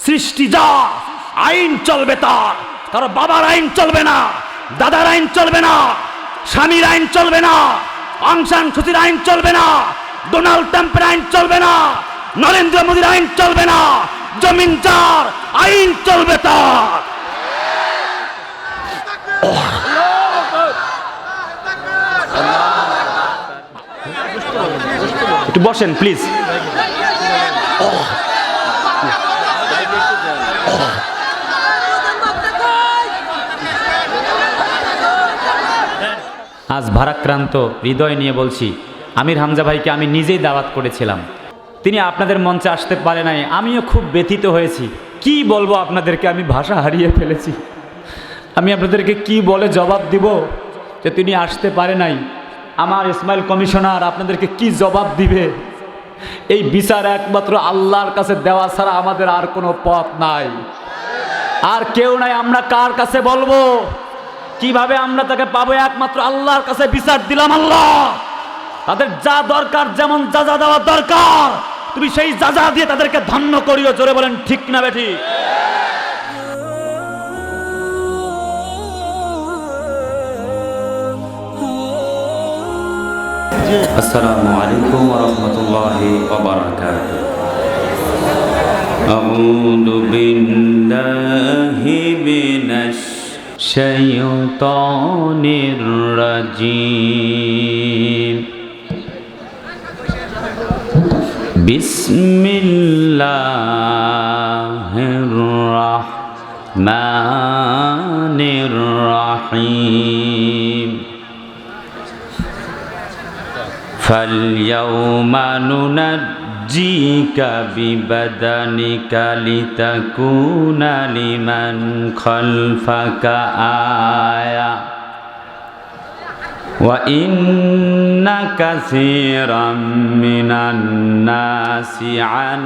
সৃষ্টি যা, আইন চলবে তার। কারো বাবার আইন চলবে না, দাদার আইন চলবে না, স্বামীর আইন চলবে না, অং সান সুচির আইন চলবে না, ডোনাল্ড ট্রাম্পের আইন চলবে না, নরেন্দ্র মোদীর আইন চলবে না। জমিন যার, আইন চলবে তার। একটু বসেন প্লিজ। আজ ভারাক্রান্ত হৃদয় নিয়ে বলছি, আমির হামজা ভাইকে আমি নিজেই দাওয়াত করেছিলাম, তিনি আপনাদের মঞ্চে আসতে পারে নাই। আমিও খুব ব্যথিত হয়েছি। কি বলবো আপনাদেরকে, আমি ভাষা হারিয়ে ফেলেছি। আমি আপনাদেরকে কি বলে জবাব দিব যে তিনি আসতে পারে নাই। আমার ইসমাইল কমিশনার আপনাদেরকে কি জবাব দিবে? এই বিচার একমাত্র আল্লাহর কাছে দেওয়া ছাড়া আমাদের আর কোনো পথ নাই, আর কেউ নাই। আমরা কার কাছে বলবো? কিভাবে আমরা তাকে পাবো? একমাত্র আল্লাহর কাছে বিচার দিলাম। আল্লাহ তাদের যা দরকার, যেমন যা যা দেওয়া দরকার, তুমি সেই যা যা দিয়ে তাদেরকে ধন্য করিও। জোরে বলেন ঠিক না বেঠি? আসসালামু আলাইকুম ওয়া রাহমাতুল্লাহি ওয়া বারাকাতুহু। আউযু বিল্লাহি মিনাশ শাইতানির রাজীম। বিসমিল্লাহির রাহমানির রাহিম। فَالْيَوْمَ نُنَجِّيكَ بِبَدَنِكَ لِتَكُونَ لِمَنْ خَلْفَكَ آيَةً وَإِنَّ كَثِيرًا مِنَ النَّاسِ عَنْ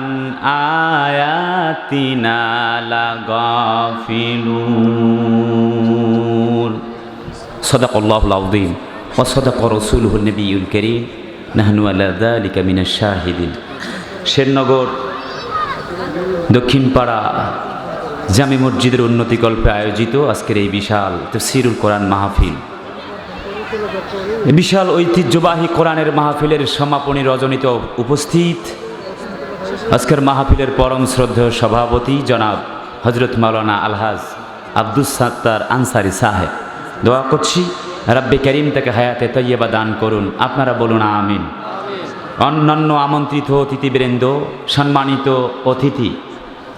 آيَاتِنَا لَغَافِلُونَ صدق الله العظيم وصدق رسوله النبي الكريم নাহনু আলা যালিকা মিনাশ শাহিদিন। শেরনগর দক্ষিণপাড়া জামি মসজিদের উন্নতিকল্পে আয়োজিত আজকের এই বিশাল তাফসীরুল কোরআন মাহফিল, বিশাল ঐতিহ্যবাহী কোরআনের মাহফিলের সমাপনী রজনীতে উপস্থিত আজকের মাহফিলের পরম শ্রদ্ধেয় সভাপতি জনাব হযরত মাওলানা আলহাজ আব্দুস সাত্তার আনসারী সাহেব। দোয়া করছি রাব্বে কারীম তাকে হায়াতে তৈয়বা দান করুন। আপনারা বলুন আমিন। অন্যান্য আমন্ত্রিত অতিথিবৃন্দ, সম্মানিত অতিথি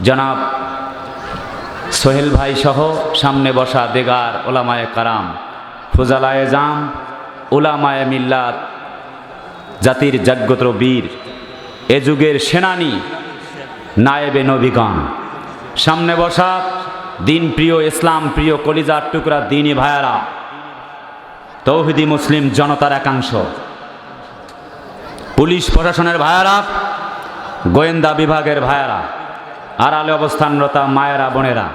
জনাব সোহেল ভাই সহ সামনে বসা দেগার ওলামায়ে কারাম, ফুজালায়ে জাম, উলামায়ে মিল্লাত, জাতির জাগ্রত বীর, এ যুগের সেনানী, নায়েবে নবীগণ, সামনে বসা দিন প্রিয়, ইসলাম প্রিয়, কলিজার টুকরা দিনী ভাইয়ারা, তৌহিদি মুসলিম জনতার একাংশ, পুলিশ প্রশাসনের ভাইয়ারা, গোয়েন্দা বিভাগের ভাইয়ারা, আড়ালে অবস্থানরতা মায়েরা, বোনেরা,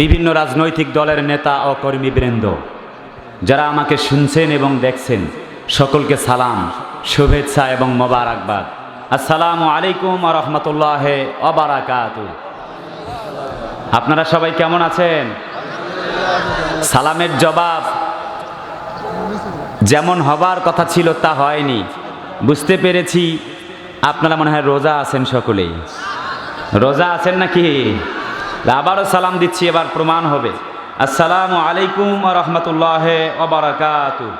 বিভিন্ন রাজনৈতিক দলের নেতা ও কর্মীবৃন্দ, যারা আমাকে শুনছেন এবং দেখছেন, সকলকে সালাম, শুভেচ্ছা এবং মোবারকবাদ। আসসালামু আলাইকুম ওয়া রাহমাতুল্লাহি ওয়া বারাকাতুহু। আপনারা সবাই কেমন আছেন? সালামের জবাব যেমন হবার কথা ছিল তা হয়নি। বুঝতে পেরেছি আপনারা মনে হয় রোজা আছেন, সকলেই রোজা আছেন নাকি? আবারও সালাম দিচ্ছি, এবার প্রমাণ হবে। আসসালামু আলাইকুম ওয়া রাহমাতুল্লাহি ওয়া বারাকাতুহু।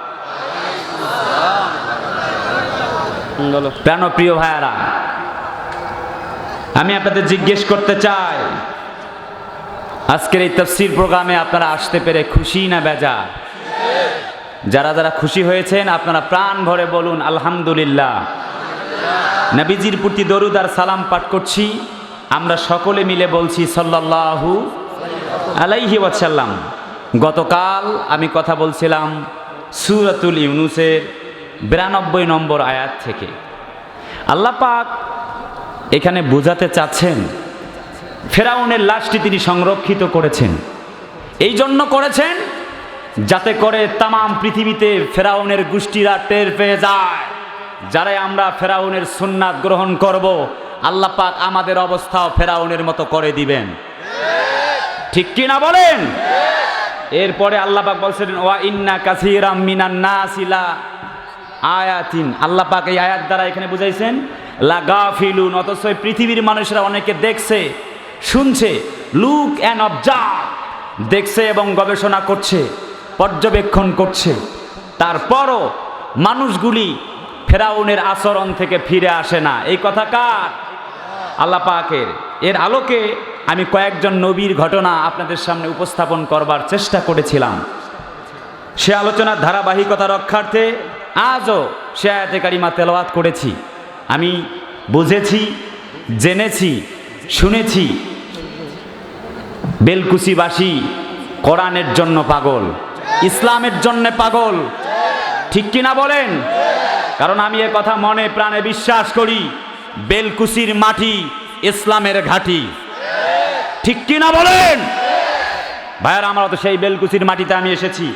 প্রাণপ্রিয় ভাইয়ারা, আমি আপনাদের জিজ্ঞেস করতে চাই, আজকের এই তাফসীর প্রোগ্রামে আপনারা আসতে পেরে খুশি না বেজার? যারা যারা খুশি হয়েছেন আপনারা প্রাণ ভরে বলুন আলহামদুলিল্লাহ। নবীজির প্রতি দরুদ আর সালাম পাঠ করছি, আমরা সকলে মিলে বলছি সাল্লাল্লাহু আলাইহি ওয়াসাল্লাম। গতকাল আমি কথা বলছিলাম সূরাতুল ইউনূসের 92 নম্বর আয়াত থেকে। আল্লাহ পাক এখানে বোঝাতে চাচ্ছেন ফেরাউনের লাশটি তিনি সংরক্ষিত করেছেন। এই জন্য করেছেন যাতে করে তামাম পৃথিবীতে ফেরাউনের গোষ্ঠীরা টের পেয়ে যায়, যারাই আমরা ফেরাউনের সুন্নাত গ্রহণ করব, আল্লাহ পাক আমাদের অবস্থাও ফেরাউনের মতো করে দিবেন। ঠিক কি না বলেন? এরপরে আল্লাহ পাক বলছেন ওয়া ইন্না কাসীরাম মিনান নাসি লা আয়াতিন। আল্লাহ পাক এই আয়াত দ্বারা এখানে বুঝাইছেন লাগাফিলুন, অথচ পৃথিবীর মানুষরা অনেকে দেখছে, শুনছে, লুক অ্যান্ড অবজার্ভ, দেখছে এবং গবেষণা করছে, পর্যবেক্ষণ করছে, তারপরও মানুষগুলি ফেরাউনের আচরণ থেকে ফিরে আসে না। এই কথা কার? আল্লাহ পাকের। এর আলোকে আমি কয়েকজন নবীর ঘটনা আপনাদের সামনে উপস্থাপন করবার চেষ্টা করেছিলাম। সে আলোচনার ধারাবাহিকতা রক্ষার্থে আজও সে আয়াতে কারিমা তেলাওয়াত করেছি। আমি বুঝেছি, জেনেছি, শুনেছি বেলকুচিবাসী কোরআনের জন্য পাগল, ইসলামের জন্য পাগল। ঠিক কিনা বলেন? কারণ আমি এ কথা মনে প্রাণে বিশ্বাস করি, বেলকুচির মাটি ইসলামের ঘাঁটি। ঠিক কিনা বলেন? ভাইয়ারা, আমরা তো সেই বেলকুচির মাটিতে আমি এসেছি।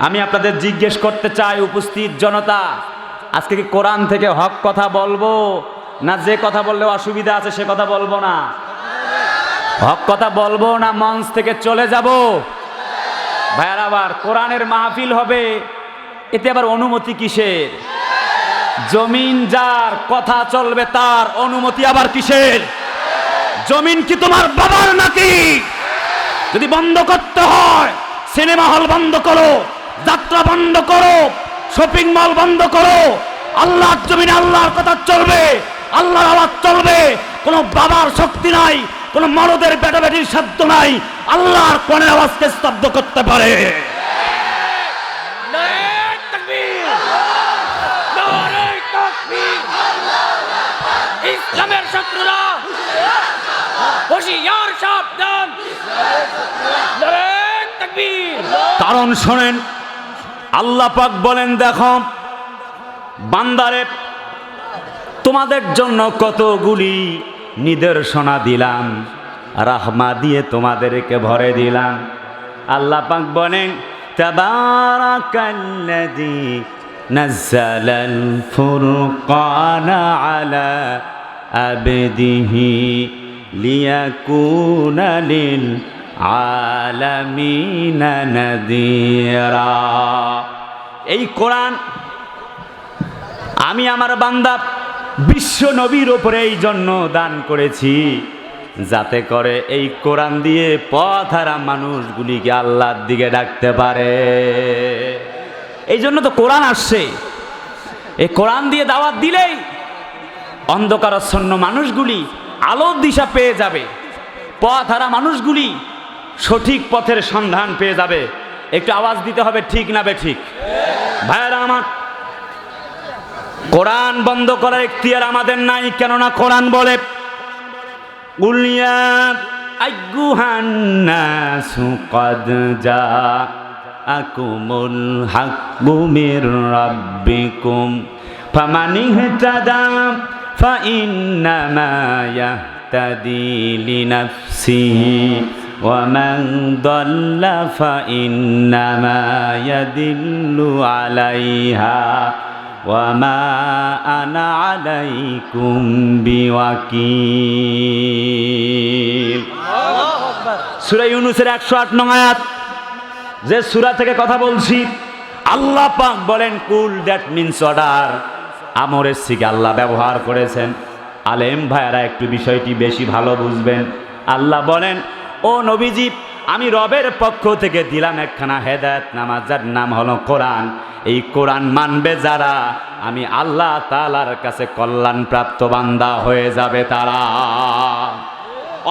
আমি আপনাদের জিজ্ঞেস করতে চাই, উপস্থিত জনতা, আজকে কি কোরআন থেকে হক কথা বলবো, না যে কথা বললে অসুবিধা আছে সে কথা বলবো না? হক কথা বলবো না মঞ্চ থেকে চলে যাব? ভাইয়ারা, আবার কোরআনের মাহফিল হবে, এতে আবার অনুমতি কিসের? জমিন যার, কথা চলবে তার, অনুমতি আবার কিসের? জমিন কি তোমার বাবার নাকি? যদি বন্ধ করতে হয় সিনেমা হল বন্ধ করো, যাত্রা বন্ধ করো, শপিং মল বন্ধ করো। আল্লাহর জমিনে আল্লাহর কথা চলবে, আল্লাহর আওয়াজ চলবে। কোনো বাবার শক্তি নাই, কোনো মরদের বেটাবেটির শব্দ নাই আল্লাহর কোরআনের আওয়াজকে স্তব্ধ করতে পারে। ইসলামের শত্রুরা হুঁশিয়ার সাবধান। কারণ শোনেন, আল্লাহ পাক বলেন, দেখো বান্দারে, তোমাদের জন্য কতগুলি নিদর্শনা দিলাম, রাহমা দিয়ে তোমাদেরকে ভরে দিলাম। আল্লাহ পাক বলেন তাবারাকাল্লাযী নাযালাল ফুরকানা আলা আবদিহি লিয়াকুনা লিল আলামিনা নাযীরা। এই কোরআন আমি আমার বান্দা বিশ্ব নবীর ওপরে এই জন্য দান করেছি, যাতে করে এই কোরআন দিয়ে পথহারা মানুষগুলিকে আল্লাহর দিকে ডাকতে পারে। এই জন্য তো কোরআন আসছে। এই কোরআন দিয়ে দাওয়াত দিলেই অন্ধকারাচ্ছন্ন মানুষগুলি আলোর দিশা পেয়ে যাবে, পথহারা মানুষগুলি সঠিক পথের সন্ধান পেয়ে যাবে। একটু আওয়াজ দিতে হবে, ঠিক না বেঠিক? ভাইয়েরা আমার, কোরআন বন্ধ করার এখতিয়ার আমাদের নাই, কেননা কোরআন বলে উলিয়া আইয়ুহান নাসু কদ জাআকুমুল হাক্কু মির রাব্বিকুম ফামান ইহতাদা ফাইন্নামা ইয়াহতাদি লিনাফসিহি ওয়া মান দাল্লা ফাইন্নামা ইয়াদিল্লু আলাইহা ওয়া মা আনা আলাইকুম বিওয়াকিল। সূরা ইউনূসের 108 নং আয়াত, যে সূরা থেকে কথা বলছি, আল্লাহ পাক বলেন কুল, দ্যাট মিনস অর্ডার। আমরের সিগা আল্লাহ ব্যবহার করেছেন। আলেম ভাইয়ারা একটু বিষয়টি বেশি ভালো বুঝবেন। আল্লাহ বলেন, ও নবীজি, আমি রবের পক্ষ থেকে দিলাম একখানা হেদায়েত নামা, যার নাম হলো কোরআন। এই কোরআন মানবে যারা, আমি আল্লাহ তাআলার কাছে কল্যাণ প্রাপ্ত বান্দা হয়ে যাবে তারা।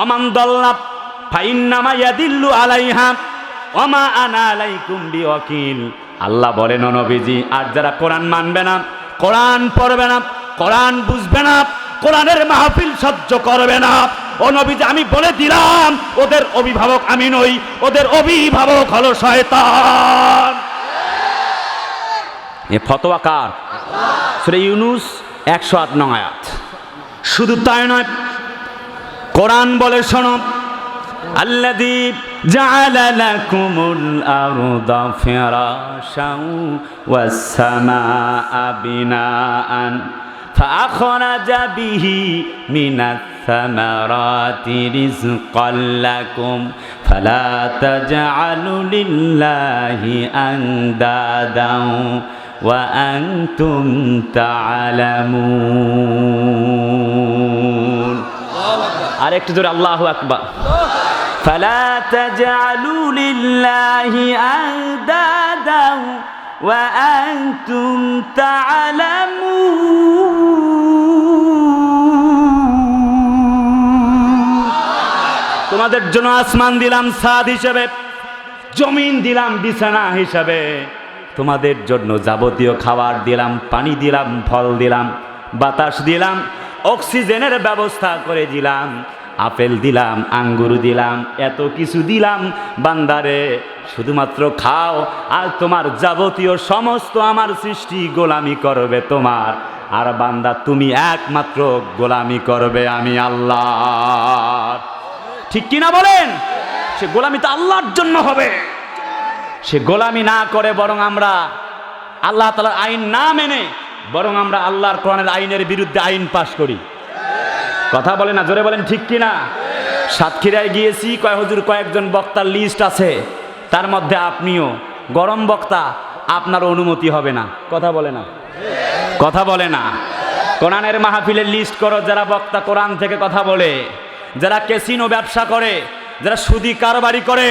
ওমান দাল্লা ফাইন্নামা ইয়াদিল্লু আলাইহা ওয়া মা আনা আলাইকুম বিওয়াকিল। আল্লাহ বলেন, ও নবীজি, আর যারা কোরআন মানবে না, কোরআন পড়বে না, কোরআন বুঝবে না, কোরআনের মাহফিল সহ্য করবে না, ও নবীজি আমি বলে দিলাম, ওদের অভিভাবক আমি নই, ওদের অভিভাবক হলো শয়তান। এ ফতোয়া কার? সূরা ইউনূস 108 নং আয়াত। শুধু তাই নয়, কোরআন বলে শোনো, আল্লাযী জাআলা লাকুমুল আরদা ফিরাশাও ওয়াস সামাআ বিনাআন فأخرج به من الثمرات رزقا لكم فلا تجعلوا لله أندادا وأنتم تعلمون আরেকটু জোরে আল্লাহু আকবার فلا تجعلوا لله أندادا وأنتم تعلمون তোমাদের জন্য আসমান দিলাম ছাদ হিসেবে, জমিন দিলাম বিছানা হিসেবে, তোমাদের জন্য যাবতীয় খাবার দিলাম, পানি দিলাম, ফল দিলাম, বাতাস দিলাম, অক্সিজেনের ব্যবস্থা করে দিলাম, আপেল দিলাম, আঙ্গুর দিলাম, এত কিছু দিলাম বান্দারে, শুধুমাত্র খাও আর তোমার যাবতীয় সমস্ত আমার সৃষ্টি গোলামি করবে তোমার, আর বান্দা তুমি একমাত্র গোলামি করবে আমি আল্লাহ। ঠিক কিনা বলেন? সে গোলামি তো আল্লাহর জন্য হবে। সে গোলামি না করে বরং আমরা আল্লাহ তাআলার আইন না মেনে বরং আমরা আল্লাহর কোরআনের আইনের বিরুদ্ধে আইন পাশ করি। কথা বলে না, জোরে বলেন ঠিক কিনা? সাতক্ষীরায় গিয়েছি, হুজুর কয়েকজন বক্তার লিস্ট আছে, তার মধ্যে আপনিও গরম বক্তা, আপনার অনুমতি হবে না। কথা বলে না, কথা বলে না। কোরআনের মাহফিলের লিস্ট করো যারা বক্তা কোরআন থেকে কথা বলে, যারা ক্যাসিনো ব্যবসা করে, যারা সুদি কারবারি করে,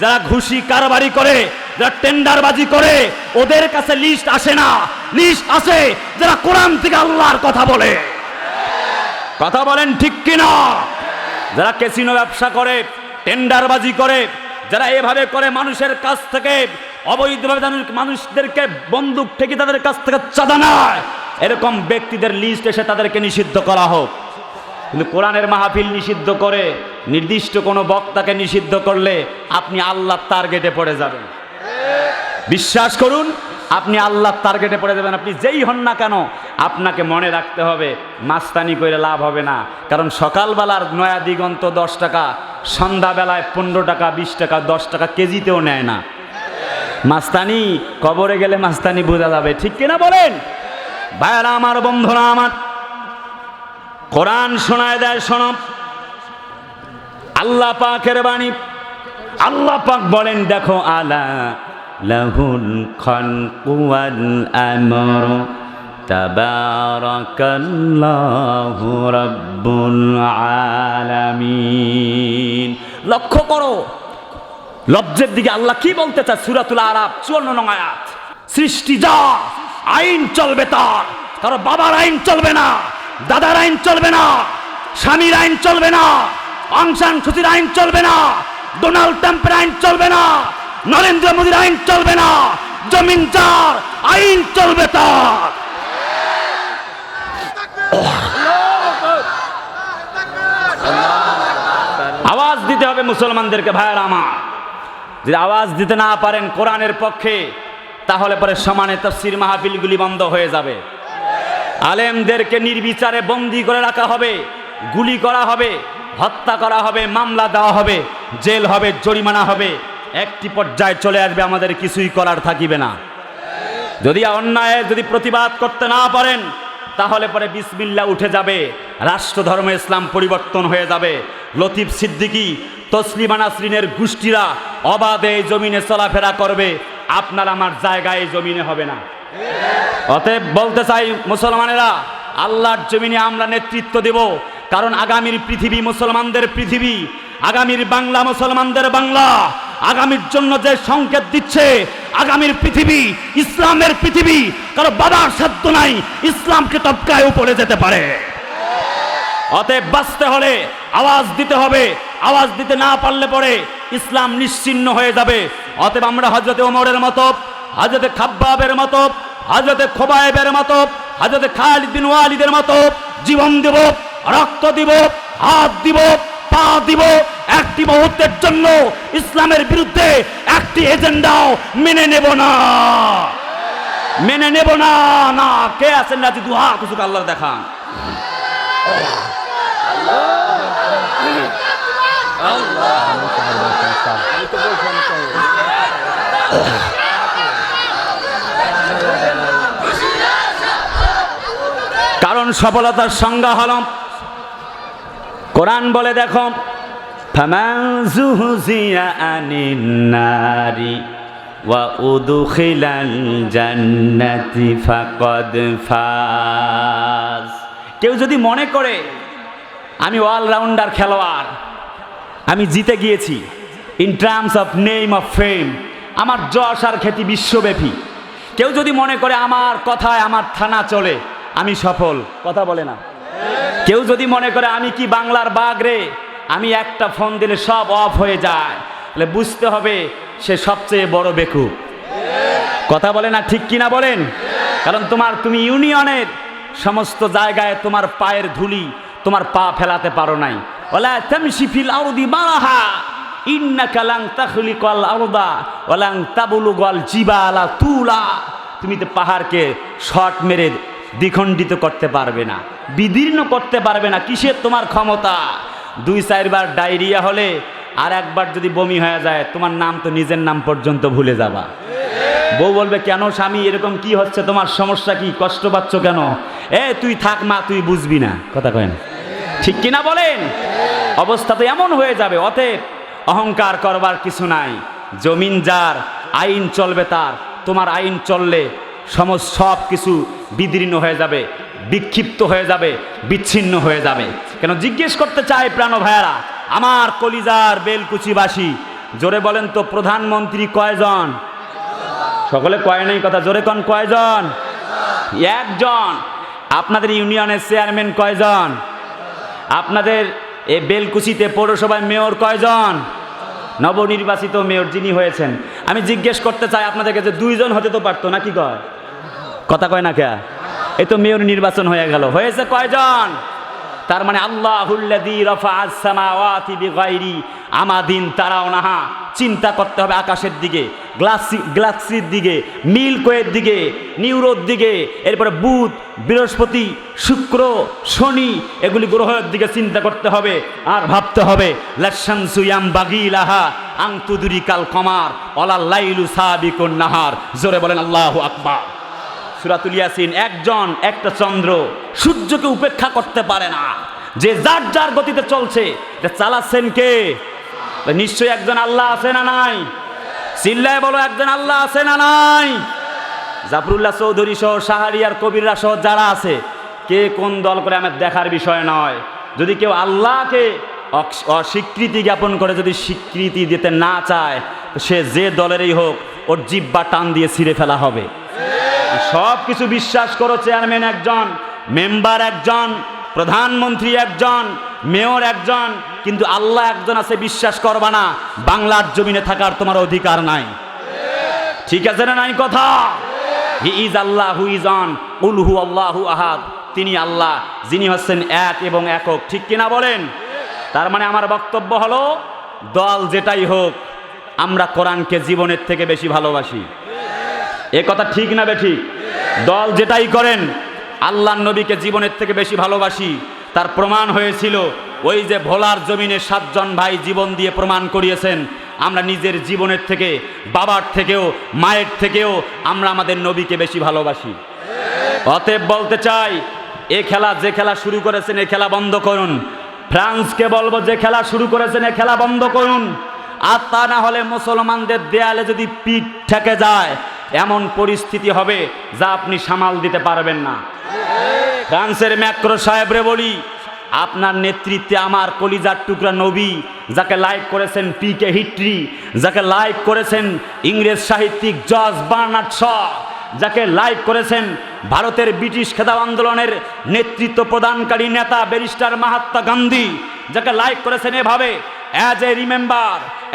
যারা ঘুষি কারবারি করে, যারা টেন্ডারবাজি করে, ওদের কাছে লিস্ট আসে না। লিস্ট আসে যারা কোরআন থেকে আল্লাহর কথা বলে। কথা বলেন ঠিক কিনা? যারা ক্যাসিনো ব্যবসা করে, টেন্ডারবাজি করে, যারা এভাবে করে মানুষের কাছ থেকে অবৈধভাবে মানুষদেরকে বন্দুক ঠেকি তাদের কাছ থেকে চাঁদা নেয়, এরকম ব্যক্তিদের লিস্ট এসে তাদেরকে নিষিদ্ধ করা হোক। কিন্তু কোরআনের মাহফিল নিষিদ্ধ করে নির্দিষ্ট কোনো বক্তাকে নিষিদ্ধ করলে আপনি আল্লাহর টার্গেটে পড়ে যাবেন। বিশ্বাস করুন, আপনি আল্লাহর টার্গেটে পড়ে যাবেন। আপনি যেই হন না কেন, আপনাকে মনে রাখতে হবে মাস্তানি করে লাভ হবে না। কারণ সকালবেলার নয়া দিগন্ত 10 টাকা, সন্ধ্যাবেলায় 15 টাকা, 20 টাকা, 10 টাকা কেজিতেও নেয় না। মাস্তানি কবরে গেলে মাস্তানি বোঝা যাবে। ঠিক কিনা বলেন? ভাইরা আমার, বন্ধুরা আমার, কোরআন শোনায় দেয়, শোনো আল্লাহ পাকের বাণী। আল্লাহ পাক বলেন, দেখো আলা লাহুল খালকু ওয়াল আমরু তাবারাকাল্লাহু রাব্বুল আলামিন। লক্ষ্য করো লব্জের দিকে আল্লাহ কি বলতে চায়। সূরাতুল আরাফ 54 নং আয়াত। সৃষ্টি যা, আইন চলবে তার। কারো বাবার আইন চলবে না, দাদার আইন চলবে না, স্বামীর আইন চলবে না, অং সান সুচির আইন চলবে না, ডোনাল্ড ট্রাম্পের আইন চলবে না, নরেন্দ্র মোদীর আইন চলবে না। জমিন যার, আইন চলবে তার। আওয়াজ দিতে হবে মুসলমানদেরকে। ভাইয়েরা আমার, যদি আওয়াজ দিতে না পারেন কোরআনের পক্ষে, তাহলে পরে সমানে তাফসীর মাহফিলগুলি বন্ধ হয়ে যাবে। আলেমদেরকে নির্বিচারে বন্দী করে রাখা হবে, গুলি করা হবে, হত্যা করা হবে, মামলা দেওয়া হবে, জেল হবে, জরিমানা হবে। একটি পর্যায়ে চলে আসবে আমাদের কিছুই করার থাকিবে না। যদি অন্যায়ের যদি প্রতিবাদ করতে না পারেন, তাহলে পরে বিসমিল্লাহ উঠে যাবে, রাষ্ট্র ধর্ম ইসলাম পরিবর্তন হয়ে যাবে। লতিফ সিদ্দিকী, তসলিমা নাসরিনের গোষ্ঠীরা অবাধে এই জমিনে চলাফেরা করবে, আপনার আমার জায়গায় এই জমিনে হবে না। অতএব বলতে চাই মুসলমানেরা, আল্লাহর জমিনে আমরা নেতৃত্ব দেব। কারণ আগামীর পৃথিবী মুসলমানদের পৃথিবী, আগামীর বাংলা মুসলমানদের বাংলা। আগামীর জন্য যে সংকেত দিচ্ছে, আগামীর পৃথিবী ইসলামের পৃথিবী। কারণ বাবার সাধ্য নাই ইসলামকে টপকায় উপরে যেতে পারে। অতএব বাঁচতে হলে আওয়াজ দিতে হবে। আওয়াজ দিতে না পারলে পরে ইসলাম নিশ্চিহ্ন হয়ে যাবে। অতএব আমরা হযরতে ওমরের মতো, হযরতে খাব্বাবের মতো, হযরতে খোবায়েবের মতো, হযরতে খালিদ বিন ওয়ালিদের মতো জীবন দেব, রক্ত দিব, হাত দিব, পা দিব। একটি মুহূর্তের জন্য ইসলামের বিরুদ্ধে একটি এজেন্ডাও মেনে নেব না, মেনে নেব না। না, কে আছেন রাজি? দুহা কিছু আল্লাহ দেখান। কারণ কারণ সফলতার সংজ্ঞা হলো কোরআন বলে দেখো ফামান যুহজিয়া আনিন নারি ওয়া উদখিলাল জান্নাতি ফাকাদ ফাজ। কেউ যদি মনে করে আমি অলরাউন্ডার খেলোয়াড়, আমি জিতে গিয়েছি in terms of name of fame, আমার যশ আর খ্যাতি বিশ্বব্যাপী, কেউ যদি মনে করে আমার কথায় আমার থানা চলে, আমি সফল, কথা বলে না। কেউ যদি মনে করে আমি কি বাংলার বাঘ রে, আমি একটা ফোন দিলে সব অফ হয়ে যায়, তাহলে বুঝতে হবে সে সবচেয়ে বড় বেকুব, কথা বলে না, ঠিক কিনা বলেন? কারণ তুমি ইউনিয়নের সমস্ত জায়গায় তোমার পায়ের ধুলি তোমার পা ফেলাতে পারো নাই। ওয়ালা তামশি ফিল আরদি মারাহা ইন্নাকা লান তাখলিকাল আরদা ওয়া লান তাবলুগাল জিবালা তুলা। তুমি তো পাহাড়কে শট মেরে দ্বিখণ্ডিত করতে পারবে না, বিদীর্ণ করতে পারবে না। কিসের তোমার ক্ষমতা? 2-4 বার ডায়রিয়া হলে আর একবার যদি বমি হয়ে যায়, তোমার নাম তো নিজের নাম পর্যন্ত ভুলে যাবা। বউ বলবে কেন স্বামী এরকম কি হচ্ছে, তোমার সমস্যা কি, কষ্ট পাচ্ছ কেন? তুই থাক মা, তুই বুঝবি না, কথা কয় না, ঠিক কিনা বলেন? অবস্থা তো এমন হয়ে যাবে। অতএব অহংকার করবার কিছু নাই। জমিন যার, আইন চলবে তার। তোমার আইন চললে সব কিছু বিদীর্ণ হয়ে যাবে, বিক্ষিপ্ত হয়ে যাবে, বিচ্ছিন্ন হয়ে যাবে। কেন জিজ্ঞেস করতে চাই প্রাণ ভাইয়ারা, আমার কলিজার বেলকুচিবাসী, জোরে বলেন তো প্রধানমন্ত্রী কয়জন? সকলে কয় নাই কথা, জোরে কোন কয়জন? একজন। আপনাদের ইউনিয়নের চেয়ারম্যান কয়জন? আপনাদের এই বেলকুচিতে পৌরসভায় মেয়র কয়জন? নবনির্বাচিত মেয়র যিনি হয়েছেন, আমি জিজ্ঞেস করতে চাই আপনাদেরকে যে 2 জন হতে তো পারতো না, কি কয়? কথা কয় না কে? এই তো মেয়র নির্বাচন হয়ে গেল, হয়েছে কয়জন? তার মানে আল্লাহুল্লাযী রাফা'আস সামাওয়াতি বিগাইরি আমাদিন তারাউনাহা। চিন্তা করতে হবে আকাশের দিকে, গ্যালাক্সির দিকে, মিল্কওয়ের দিকে, নিউরোর দিকে, এরপরে বুধ, বৃহস্পতি, শুক্র, শনি, এগুলি গ্রহের দিকে চিন্তা করতে হবে। আর ভাবতে হবে লাশামসু ইয়ামবাগি লাহা আন তুদরিকাল কমার ওয়ালাল লাইলু সাবিকুন নাহার। জোরে বলেন আল্লাহু আকবার। সূরাতুল ইয়াসিন। একজন, একটা চন্দ্র সূর্যকে উপেক্ষা করতে পারে না, যে যার যার গতিতে চলছে। এটা চালাচ্ছেন কে? নিশ্চয়ই একজন আল্লাহ আছে না নাই? চিল্লায় বলো, একজন আল্লাহ আছে না নাই? জাফরুল্লাহ চৌধুরী সহ শাহরিয়ার কবিররা সহ যারা আছে, কে কোন দল করে আমার দেখার বিষয় নয়। যদি কেউ আল্লাহকে অস্বীকৃতি জ্ঞাপন করে, যদি স্বীকৃতি দিতে না চায়, তো সে যে দলেরই হোক, ওর জিহ্বা টান দিয়ে ছিঁড়ে ফেলা হবে। সব কিছু বিশ্বাস করো, চেয়ারম্যান একজন, মেম্বার একজন, প্রধানমন্ত্রী একজন, মেয়র একজন, কিন্তু আল্লাহ একজন আছে বিশ্বাস করবা না, বাংলার জমিনে থাকার তোমার অধিকার নাই। ঠিক আছে না নাই কথা? হি ইজ আল্লাহ হু ইজ অন কুল হু আল্লাহু আহাদ। তিনি আল্লাহ, যিনি হচ্ছেন এক এবং একক, ঠিক কিনা বলেন? তার মানে আমার বক্তব্য হলো, দল যেটাই হোক, আমরা কোরআনকে জীবনের থেকে বেশি ভালোবাসি। এ কথা ঠিক না বেঠিক? দল যেটাই করেন, আল্লাহর নবীকে জীবনের থেকে বেশি ভালোবাসি। তার প্রমাণ হয়েছিল ওই যে ভোলার জমিনে 7 জন ভাই জীবন দিয়ে প্রমাণ করিয়েছেন, আমরা নিজের জীবনের থেকে, বাবার থেকেও, মায়ের থেকেও আমরা আমাদের নবীকে বেশি ভালোবাসি। অতএব বলতে চাই, এ খেলা, যে খেলা শুরু করেছেন, এ খেলা বন্ধ করুন। ফ্রান্সকে বলবো, যে খেলা শুরু করেছেন, এ খেলা বন্ধ করুন। আর তা না হলে মুসলমানদের দেয়ালে যদি পিঠ ঠেকে যায়, এমন পরিস্থিতি হবে যা আপনি সামাল দিতে পারবেন না। ফ্রান্সের ম্যাক্রো সাহেবরে বলি, আপনার নেতৃত্বে আমার কলিজার টুকরা নবী, যাকে লাইক করেছেন পিকে হিটরি, যাকে লাইক করেছেন ইংরেজ সাহিত্যিক জর্জ বার্নার্ড শ, যাকে লাইক করেছেন ভারতের ব্রিটিশ খেতাব আন্দোলনের নেতৃত্ব প্রদানকারী নেতা ব্যারিস্টার মহাত্মা গান্ধী, যাকে লাইক করেছেন এভাবে, as a remember,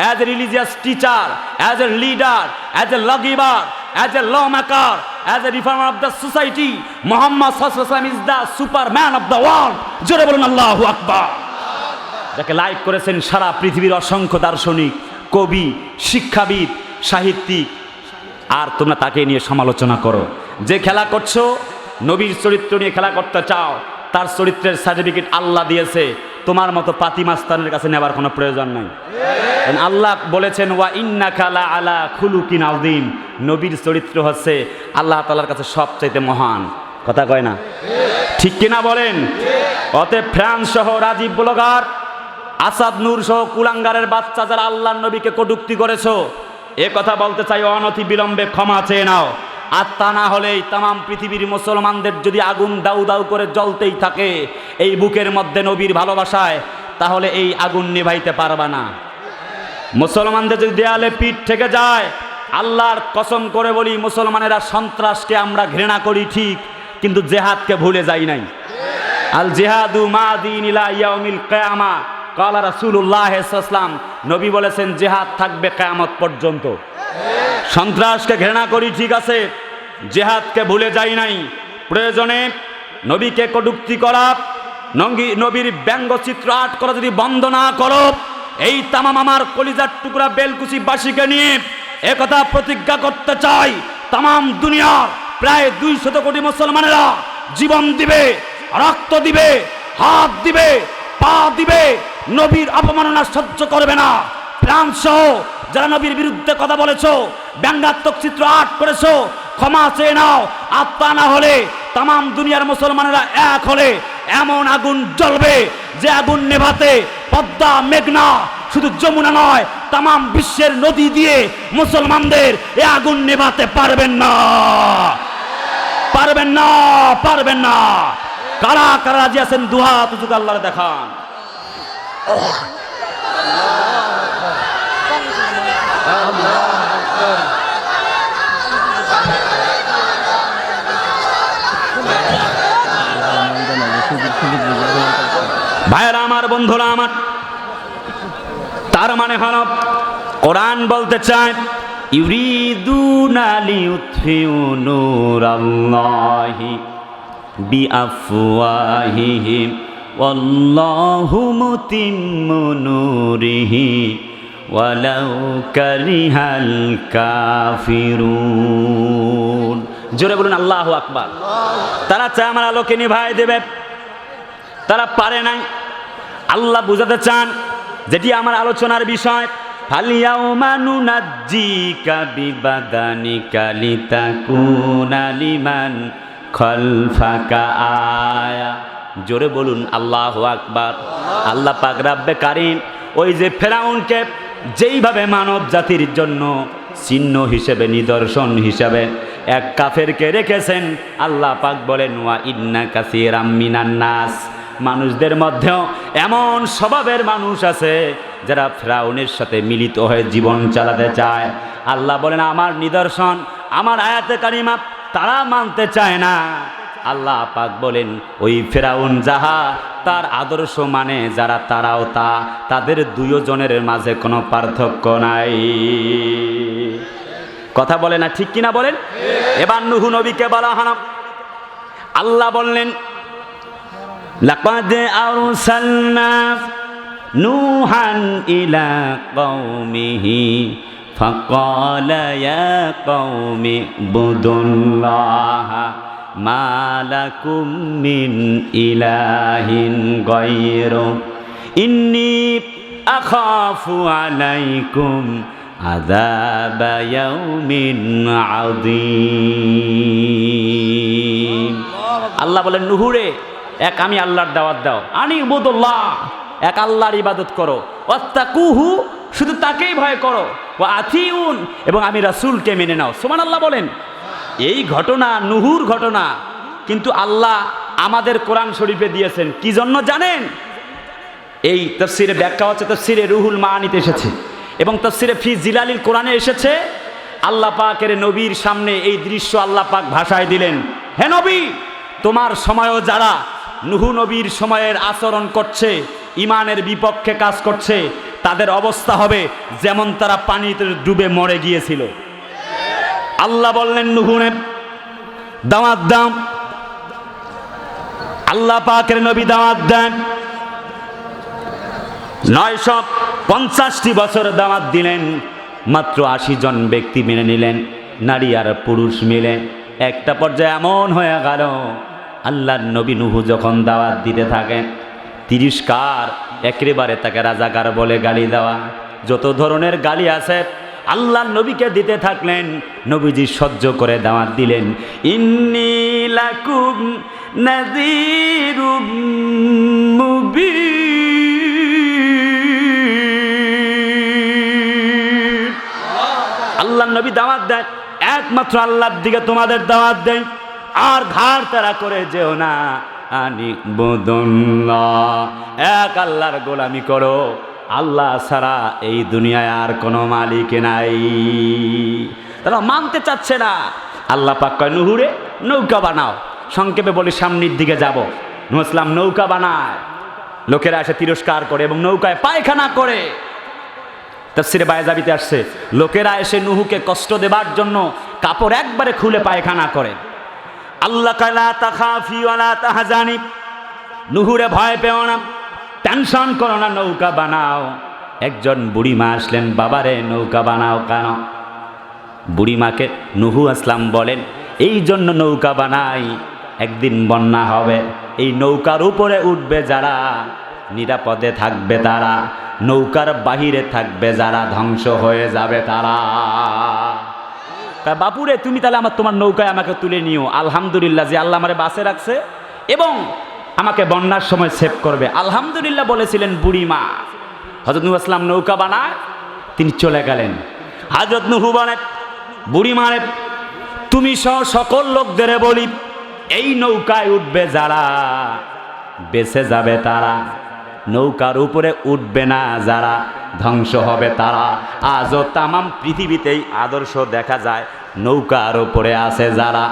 as a religious teacher, as a leader, as a lawgiver, as a lawmaker, as a reformer of the society, Muhammad sallallahu alaihi wasallam is the superman of the world. জোরে বলুন আল্লাহু আকবার। যাকে like করেছেন সারা পৃথিবীর অসংখ্য দার্শনিক, কবি, শিক্ষাবিদ, সাহিত্যিক, আর তোমরা তাকে নিয়ে সমালোচনা করো। যে খেলা করছো, নবীর চরিত্র নিয়ে খেলা করতে চাও, তার চরিত্রের সার্টিফিকেট আল্লাহ দিয়েছে, তোমার মতো পাতি মাস্তানের কাছে নেবার কোনো প্রয়োজন নাই। আল্লাহ বলেছেন ওয়া ইন্নাকা লা আলা খুলুকিন আযীম, নবীর চরিত্র হচ্ছে আল্লাহ তাআলার কাছে সবচাইতে মহান, কথা কয় না? ঠিক কিনা বলেন? অতএব ফ্রান্স সহ রাজীব ব্লগার, আসাদ নূর সহ কুলাঙ্গারের বাচ্চা যারা আল্লাহর নবীকে কটূক্তি করেছো, এ কথা বলতে চাই, অনতি বিলম্বে ক্ষমা চেয়ে নাও। আর তা না হলেই তামাম পৃথিবীর মুসলমানদের যদি আগুন দাউ দাউ করে জ্বলতেই থাকে এই বুকের মধ্যে নবীর ভালোবাসায়, তাহলে এই আগুন নিভাইতে পারবা না। মুসলমানদের যদি দেয়ালে পিঠ থেকে যায়, আল্লাহর কসম করে বলি, মুসলমানেরা সন্ত্রাসকে আমরা ঘৃণা করি ঠিক, কিন্তু জেহাদকে ভুলে যাই নাই। আল জিহাদু মাদিন ইলা ইয়াউমিল কিয়ামা ক্বালা রাসূলুল্লাহ সাল্লাল্লাহু আলাইহি ওয়াসাল্লাম, নবী বলেছেন জিহাদ থাকবে কিয়ামত পর্যন্ত। সন্ত্রাসকে ঘৃণা করি ঠিক আছে, জিহাদকে ভুলে যাই নাই। প্রয়োজনে নবীকে কটূক্তি করা, নবীর ব্যঙ্গচিত্র আর্ট করা যদি বন্ধ না করো, এই তামাম আমার কলিজার টুকরা বেলকুচি বাসীকে নিয়ে একথা প্রতিজ্ঞা করতে চাই, তামাম দুনিয়ার প্রায় 200 কোটি মুসলমানেরা জীবন দিবে, রক্ত দিবে, হাত দিবে, পা দিবে, নবীর অপমাননা সহ্য করবে না। প্রাণ সহ যারা নবীর বিরুদ্ধে কথা বলেছো, ব্যঙ্গাত্মক চিত্র আর্ট করেছো, ক্ষমা চেয়ে নাও। আত্মা না হলে তামাম দুনিয়ার মুসলমানেরা এক হলে এমন আগুন জ্বলবে যে আগুন নেভাতে পদ্মা, মেঘনা, শুধু যমুনা নয়, তামাম বিশ্বের নদী দিয়ে মুসলমানদের এ আগুন নেভাতে পারবেন না, পারবেন না, পারবেন না। কারা কারা রাজি আছেন দুহাত উঁচু করে আল্লাহর দেখান। ভাইরা আমার, বন্ধুরা আমার, তার মানে হল কোরআন বলতে চায়, ইউরিদুনা লিইউতফিউ নূরাল্লাহি বিআফওয়াহিহিম ওয়াল্লাহু মুতিম্মু নূরিহি ওয়ালাউ কারিহাল কাফিরুন। জোরে বলুন আল্লাহু আকবার। তারা চায় আমার আলোকে নিভায় দেবে, তারা পারে নাই। আল্লাহ বুঝাতে চান, যেটি আমার আলোচনার বিষয়, ফালিয়াউমা নুনাজ্জিকা বিবাদানিকা লিতাকুনা লিমান খালফাকা আয়া। জোরে বলুন আল্লাহু আকবার। আল্লাহ পাক রব্বে কারীম ওই যে ফেরাউনকে যেইভাবে মানব জাতির জন্য চিহ্ন হিসেবে, নিদর্শন হিসেবে এক কাফেরকে রেখেছেন, আল্লাহ পাক বলেন ওয়া ইন্না কাসীরাম মিনান নাস, মানুষদের মধ্যেও এমন স্বভাবের মানুষ আছে যারা ফেরাউনের সাথে মিলিত হয়ে জীবন চালাতে চায়। আল্লাহ বলেন আমার নিদর্শন, আমার আয়াতে কারিমা তারা মানতে চায় না। আল্লাহ পাক বলেন ওই ফেরাউন যাহা, তার আদর্শ মানে যারা, তারাও তা, তাদের দুজনের মাঝে কোনো পার্থক্য নাই। কথা বলে না, ঠিক কিনা বলেন? এবার নূহ নবীকে বলা হলো, আল্লাহ বললেন লাকাদ আরসালনা নূহান ইলা কওমিহি ফাকালা ইয়া কওমি বুদুল্লাহা মা লাকুম মিন ইলাহিন গায়রু ইন্নী আখাফু আলাইকুম আযাবা ইয়াউমিন আযীম। আল্লাহ বলেন নূহুরে, এক আমি আল্লাহর দাওয়াত দাও, আনি ইবাদুল্লাহ, এক আল্লাহর ইবাদত করো, ওয়াত্তাকুহু, শুধু তাকেই ভয় করো, ওয়া আতিউন, এবং আমি রাসূলকে মেনে নাও। সুবহানাল্লাহ বলেন। এই ঘটনা নূহুর ঘটনা, কিন্তু আল্লাহ আমাদের কোরআন শরীফে দিয়েছেন কি জন্য জানেন? এই তাফসিরে ব্যাখ্যা হচ্ছে, তাফসিরে রুহুল মাআনিতে এসেছে এবং তাফসিরে ফি জিলালিল কোরআনে এসেছে। আল্লাহ পাকের নবীর সামনে এই দৃশ্য আল্লাহ পাক ভাষায় দিলেন, হে নবী, তোমার সময়ও যারা নূহ নবীর সময়ের আচরণ করছে, ইমানের বিপক্ষে কাজ করছে, তাদের অবস্থা হবে যেমন তারা পানিতে ডুবে মরে গিয়েছিল। আল্লাহ বললেন নূহুনে দাওয়াত দাও। আল্লাহ পাকের নবী দাওয়াত দেন, 950টি বছর দাওয়াত দিলেন, মাত্র 80 জন ব্যক্তি মেনে নিলেন, নারী আর পুরুষ মিলে। একটা পর্যায়ে এমন হয়ে গেল, আল্লাহর নবী নূহ যখন দাওয়াত দিতে থাকেন, তিরস্কার, একেবারে তাকে রাজাকার বলে গালি দেওয়া, যত ধরনের গালি আছে আল্লাহর নবীকে দিতে থাকলেন। নবীজি সহ্য করে দাওয়াত দিলেন, ইন্নী লাকুম নাযীরুম মুবিন। আল্লাহ নবী দাওয়াত দেয়, একমাত্র আল্লাহর দিকে তোমাদের দাওয়াত দেয়, আর ঘাড় তারা করে যেও না, আনিবুদুল্লাহ, এক আল্লাহর গোলামি করো, আল্লাহ ছাড়া এই দুনিয়ায় আর কোনো মালিক নাই। তারা মানতে চাচ্ছে না। আল্লাহ পাক কয় নুহুরে নৌকা বানাও। সংক্ষেপে বলি সামনের দিকে যাব। নূহ ইসলাম নৌকা বানায়, লোকেরা এসে তিরস্কার করে এবং নৌকায় পায়খানা করে। তাফসিরে বায়জাবিতে আসছে, লোকেরা এসে নুহুকে কষ্ট দেবার জন্য কাপড় একবারে খুলে পায়খানা করে। আল্লাহ কালা তাখাফি ওয়ালা তাহজানি, নুহুরে ভয় পেও না, টেনশন করো না, নৌকা বানাও। একজন বুড়িমা আসলেন, বাবারে নৌকা বানাও কেন? বুড়িমাকে নূহ ইসলাম বলেন, এই জন্য নৌকা বানাই, একদিন বন্যা হবে, এই নৌকার উপরে উঠবে যারা নিরাপদে থাকবে তারা, নৌকার বাহিরে থাকবে যারা ধ্বংস হয়ে যাবে তারা। তা বাপুরে তুমি তাহলে তোমার নৌকায় আমাকে তুলে নিও। আলহামদুলিল্লাহ যে আল্লাহ আমারে বাসে রাখছে এবং আমাকে বন্যার সময় সেভ করবে, আলহামদুলিল্লাহ বলেছিলেন বুড়িমা। হযরত নূহ ইসলাম নৌকা বানায়, তিনি চলে গেলেন। হযরত নূহ বলেন, বুড়িমারে তুমি সহ সকল লোকদের বলি, এই নৌকায় উঠবে যারা বেঁচে যাবে তারা, নৌকার উপরে উঠবে না যারা ধ্বংস হবে তারা। আজও তামাম পৃথিবীতেই আদর্শ দেখা যায়, নৌকার উপরে আছে যারা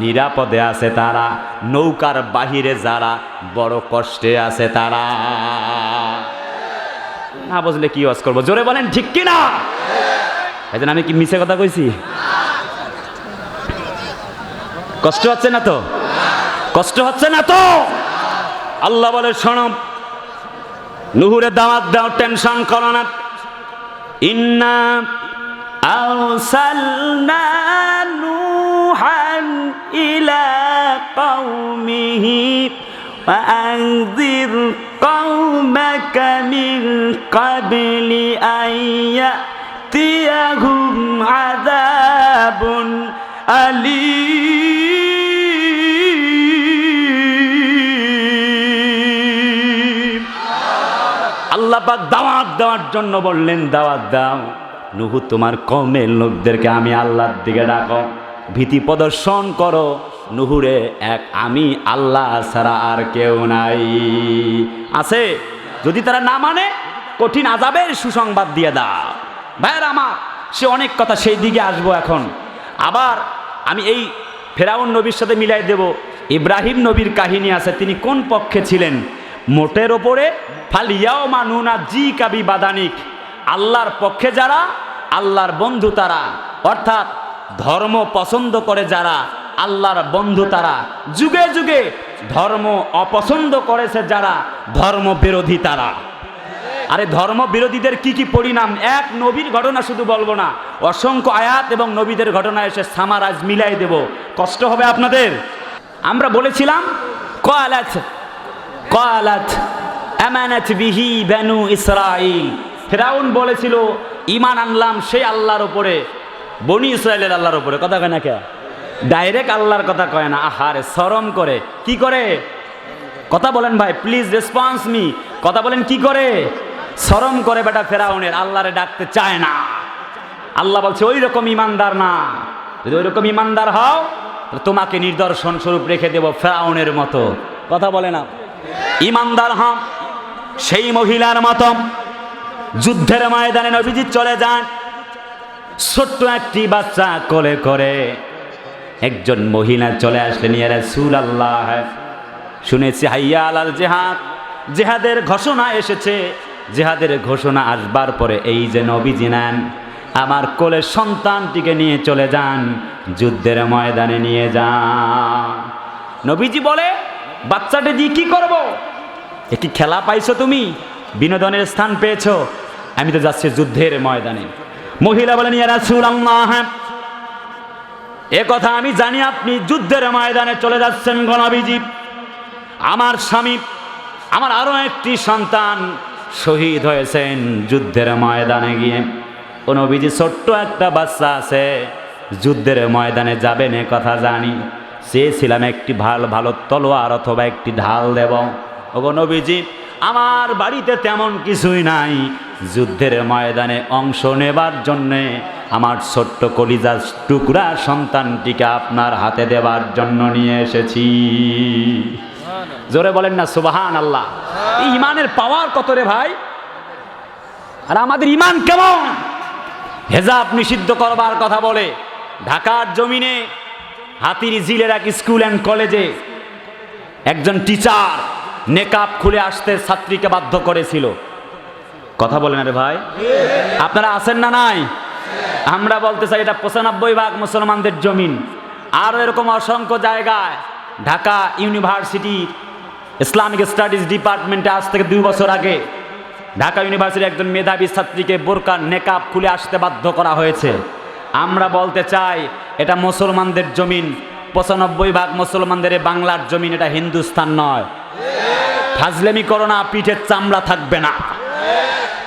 নিরাপদে আছে তারা, নৌকার বাহিরে যারা বড় কষ্টে আছে তারা। না বুঝলে কি ওয়াজ করবো? জোরে বলেন ঠিক কিনা? এই জন্য আমি কি মিছে কথা কইছি? কষ্ট হচ্ছে না তো? কষ্ট হচ্ছে না তো? আল্লাহ বলে শোনো, নুহুরে দাওয়াত দাও, টেনশন করো না। ইন্না আরসালনা নূহান ইলা কওমিহি ফাআনযির কওমাকা মিন ক্বাবলি আন ইয়াতিয়াহুম আযাবুন আলীম। আল্লাহ পাক দাওয়াত দেওয়ার জন্য বললেন, দাওয়াত দাও নুহু, তোমার কওমের লোকদেরকে আমি আল্লাহর দিকে ডাকো, ভীতি প্রদর্শন করো, নুহুরে এক আমি আল্লাহ ছাড়া আর কেউ নাই আছে। যদি তারা না মানে কঠিন আযাবের সুসংবাদ দিয়ে দাও। ভাইয়ের আমার, সে অনেক কথা, সেই দিকে আসবো এখন। আবার আমি এই ফেরাউন নবীর সাথে মিলাই দেব, ইব্রাহিম নবীর কাহিনী আছে। তিনি কোন পক্ষে ছিলেন? মোটের ওপরে ফালিয়াও মানুনা জি কাবি বাদানিক, আল্লাহর পক্ষে যারা, আল্লাহর বন্ধু তারা, অর্থাৎ ধর্ম পছন্দ করে যারা, আল্লাহর বন্ধু তারা। যুগে যুগে ধর্ম অপছন্দ করেছে যারা, ধর্ম বিরোধী তারা। আরে ধর্ম বিরোধীদের কি কি পরিণাম, এক নবীর ঘটনা শুধু বলবো না, অসংখ্য আয়াত এবং নবীদের ঘটনা এসে সামারাজ মিলাই দেব, কষ্ট হবে আপনাদের। আমরা বলেছিলাম ক্বালাত আমানাত বিহি বানু ইসরাঈল, ফেরাউন বলেছিল ঈমান আনলাম সেই আল্লাহর উপরে, বনি ইসরায়েলের আল্লাহর উপরে। কথা কয় না কে? ডাইরেক্ট আল্লাহর কথা কয় না, আহারে শরম করে। কি করে? কথা বলেন ভাই, প্লিজ রেসপন্স মি। কথা বলেন কি করে? শরম করে বেটা ফেরাউনের, আল্লাহরে ডাকতে চায় না। আল্লাহ বলছে ওই রকম ইমানদার না, যদি ওই রকম ইমানদার হও তোমাকে নিদর্শন স্বরূপ রেখে দেব ফেরাউনের মতো। কথা বলে না? ইমানদার হও সেই মহিলার মতো। যুদ্ধের ময়দানে নবীজি চলে যান, ছোট্ট একটি বাচ্চা কোলে করে একজন মহিলা চলে আসলেন, ইয়া রাসূলুল্লাহ, শুনেছি হাইয়া আলাল জিহাদ, জিহাদের ঘোষণা এসেছে। জিহাদের ঘোষণা আসবার পরে এই যে নবীজি নেন, আমার কোলে সন্তানটিকে নিয়ে চলে যান, যুদ্ধের ময়দানে নিয়ে যান। নবীজি বলে, বাচ্চাটি দিয়ে কি করব? এ কি খেলা পাইছো তুমি? বিনোদনের স্থান পেয়েছো? আমি তো যাচ্ছি যুদ্ধের ময়দানে। মহিলা বলেন, ইয়া রাসূলুল্লাহ, এ কথা আমি জানি আপনি যুদ্ধের ময়দানে চলে যাচ্ছেন গো নবীজি। আমার স্বামী, আমার আরো একটি সন্তান শহীদ হয়েছেন যুদ্ধের ময়দানে গিয়ে। ও নবীজি, ছোট্ট একটা বাচ্চা আছে, যুদ্ধের ময়দানে যাবেন এ কথা জানি, চেয়েছিলাম একটি ভালো তলোয়ার অথবা একটি ঢাল দেব। ওগো নবীজি, আমার বাড়িতে তেমন কিছুই নাই, যুদ্ধের ময়দানে অংশ নেবার জন্যে আমার ছোট্ট কলিজার টুকরা সন্তানটিকে আপনার হাতে দেবার জন্য নিয়ে এসেছি। জোরে বলেন না সুবহান আল্লাহ। এই ইমানের পাওয়ার কত রে ভাই! আর আমাদের ইমান কেমন? হেজাব নিষিদ্ধ করবার কথা বলে ঢাকার জমিনে হাতিরঝিলের এক স্কুল অ্যান্ড কলেজে একজন টিচার নেকাব খুলে আসতে ছাত্রীকে বাধ্য করেছিল। কথা বলেন রে ভাই, আপনারা আছেন না নাই? আমরা বলতে চাই এটা 95% মুসলমানদের জমিন। আর এরকম অসংখ্য জায়গায় ঢাকা ইউনিভার্সিটি ইসলামিক স্টাডিজ ডিপার্টমেন্টে আজ থেকে 2 বছর আগে ঢাকা ইউনিভার্সিটির একজন মেধাবী ছাত্রীকে বোরকা নেকাব খুলে আসতে বাধ্য করা হয়েছে। আমরা বলতে চাই এটা মুসলমানদের জমিন, 95% মুসলমানদের বাংলার জমিন, এটা হিন্দুস্তান নয়। ফাজলেমি করো না, পিঠের চামড়া থাকবে না।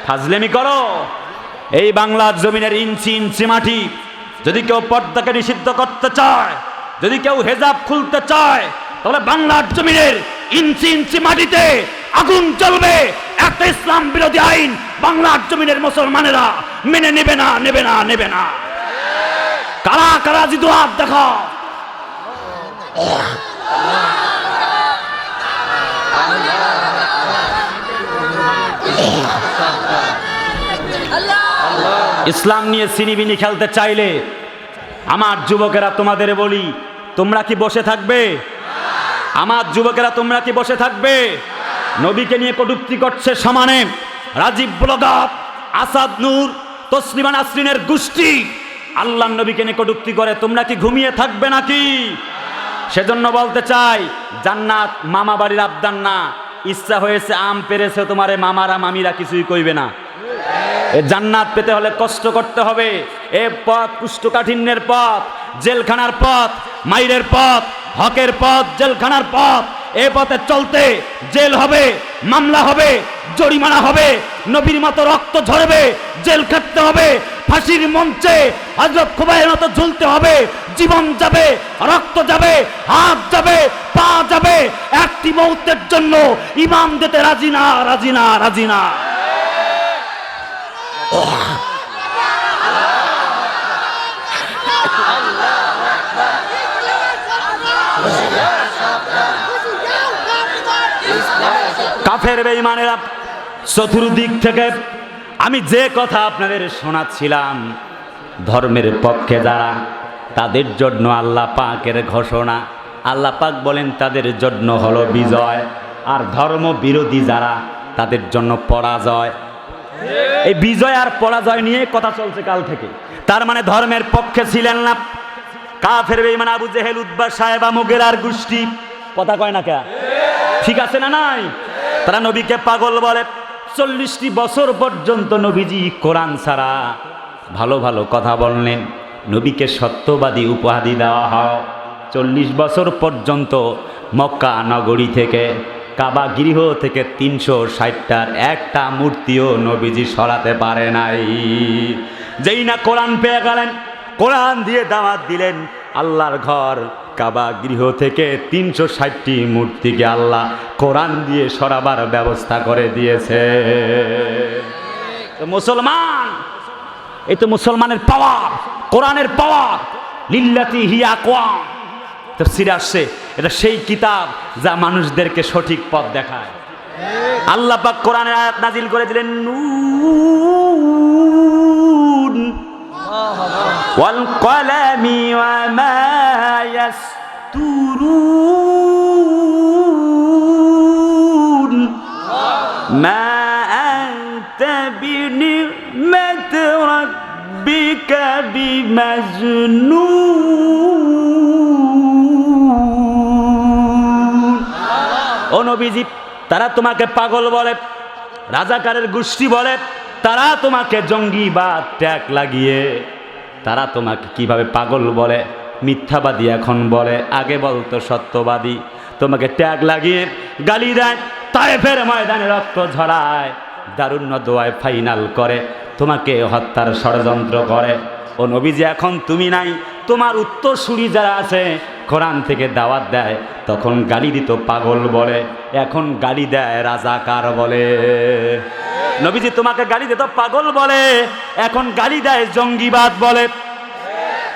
ফাজলেমি করো, এই বাংলার জমিনের ইঞ্চি ইঞ্চি মাটি। যদি কেউ পর্দাকে নিষিদ্ধ করতে চায়, যদি কেউ হেজাব খুলতে চায়, তাহলে বাংলার জমিনের ইঞ্চি ইঞ্চি মাটিতে আগুন জ্বলবে। একটা ইসলাম বিরোধী আইন বাংলার জমিনের মুসলমানেরা মেনে নেবে না, নেবে না, নেবে না। কারা কারা জিদু হাত দেখো। ইসলাম নিয়ে সিনিবিনি খেলতে চাইলে আমার যুবকেরা তোমাদের বলি, তোমরা কি বসে থাকবে? আমার যুবকেরা তোমরা কি বসে থাকবে? নবীকে নিয়ে কটূক্তি করছে সমানে রাজীব ব্লগার, আসাদ নূর, তসলিমা নাসরিনের গোষ্ঠী আল্লাহর নবীকে নিয়ে কটূক্তি করে, তোমরা কি ঘুমিয়ে থাকবে নাকি? সেজন্য বলতে চাই, জান্নাত মামা বাড়ির আবদার না। ইচ্ছা হয়েছে আম পেরেছে, তোমারে মামারা মামিরা কিছুই কইবে না। এ জান্নাত পেতে হলে কষ্ট করতে হবে। এ পথ কুষ্ঠকাঠিন্যের পথ, জেলখানার পথ, মাইরের পথ, হকের পথ, জেলখানার পথ। এ পথে চলতে জেল হবে, মামলা হবে, জরিমানা হবে, নবীর মতো রক্ত ঝরবে, জেল খাটতে হবে, ফাঁসির মঞ্চে হযরত খুবাইয়ের মতো ঝুলতে হবে। জীবন যাবে, রক্ত যাবে, হাত যাবে, পা যাবে, একটি মৌতের জন্য ইমাম দিতে রাজি না, রাজি না, রাজি না। কাফের বেঈমানেরা চতুর্দিক থেকে আমি যে কথা আপনাদের শোনাচ্ছিলাম, ধর্মের পক্ষে যারা, তাদের জন্য আল্লাহ পাকের ঘোষণা। আল্লাহ পাক বলেন তাদের জন্য হলো বিজয়, আর ধর্ম বিরোধী যারা, তাদের জন্য পরাজয়। এই বিজয় আর পরাজয় নিয়ে কথা চলছে কাল থেকে। তার মানে ধর্মের পক্ষে ছিলেন না কাফের বেঈমান আবু জেহেল, উতবা, সায়েবা, মুগিরার গোষ্ঠী। কথা কয় না কে? ঠিক আছে না নাই? তারা নবীকে পাগল বলে। 40টি বছর পর্যন্ত নবীজি কোরআন ছাড়া ভালো ভালো কথা বললেন, নবীকে সত্যবাদী উপাধি দেওয়া হয়। 40 বছর পর্যন্ত মক্কা নগরী থেকে, কাবা গৃহ থেকে 360টার একটা মূর্তিও নবীজি সরাতে পারে নাই। যেই না কোরআন পেয়ে গেলেন, কোরআন দিয়ে দাওয়াত দিলেন, আল্লাহর ঘর কাবা গৃহ থেকে 360টি মূর্তিকে আল্লাহ কোরআন দিয়ে সরাবার ব্যবস্থা করে দিয়েছে। তো মুসলমান, এই তো মুসলমানের পাওয়ার, কোরআনের পাওয়ার। লিল্লাতি হিয়া আকওয়াম তাফসীরে আসছে, এটা সেই কিতাব যা মানুষদেরকে সঠিক পথ দেখায়। আল্লাহ পাক কোরআনের আয়াত নাজিল করে দিলেন, নুন ওয়াল কলামি ওয়া মা ইয়াসতুরুন মা আনতা বিনি'মাতি রাব্বিকা বিমাজনুন। ও নবীজি, তারা তোমাকে পাগল বলে, রাজাকারের গোষ্ঠী বলে, তারা তোমাকে জঙ্গিবাদ ট্যাগ লাগিয়ে তারা তোমাকে কিভাবে পাগল বলে, মিথ্যাবাদী এখন বলে, আগে বলতো সত্যবাদী। তোমাকে ট্যাগ লাগিয়ে গালি দেয়, তায়েফের ময়দানে রক্ত ঝরায়, দারুণ্য দোয়ায় ফাইনাল করে, তোমাকে হত্যার ষড়যন্ত্র করে। ও নবীজি, এখন তুমি নাই, তোমার উত্তরসূরি যারা আছে কোরআন থেকে দাওয়াত দেয় তখন গালি দিত পাগল বলে, এখন গালি দেয় রাজাকার বলে। নবীজি তোমাকে গালি দিত পাগল বলে, এখন গালি দেয় জঙ্গিবাদ বলে।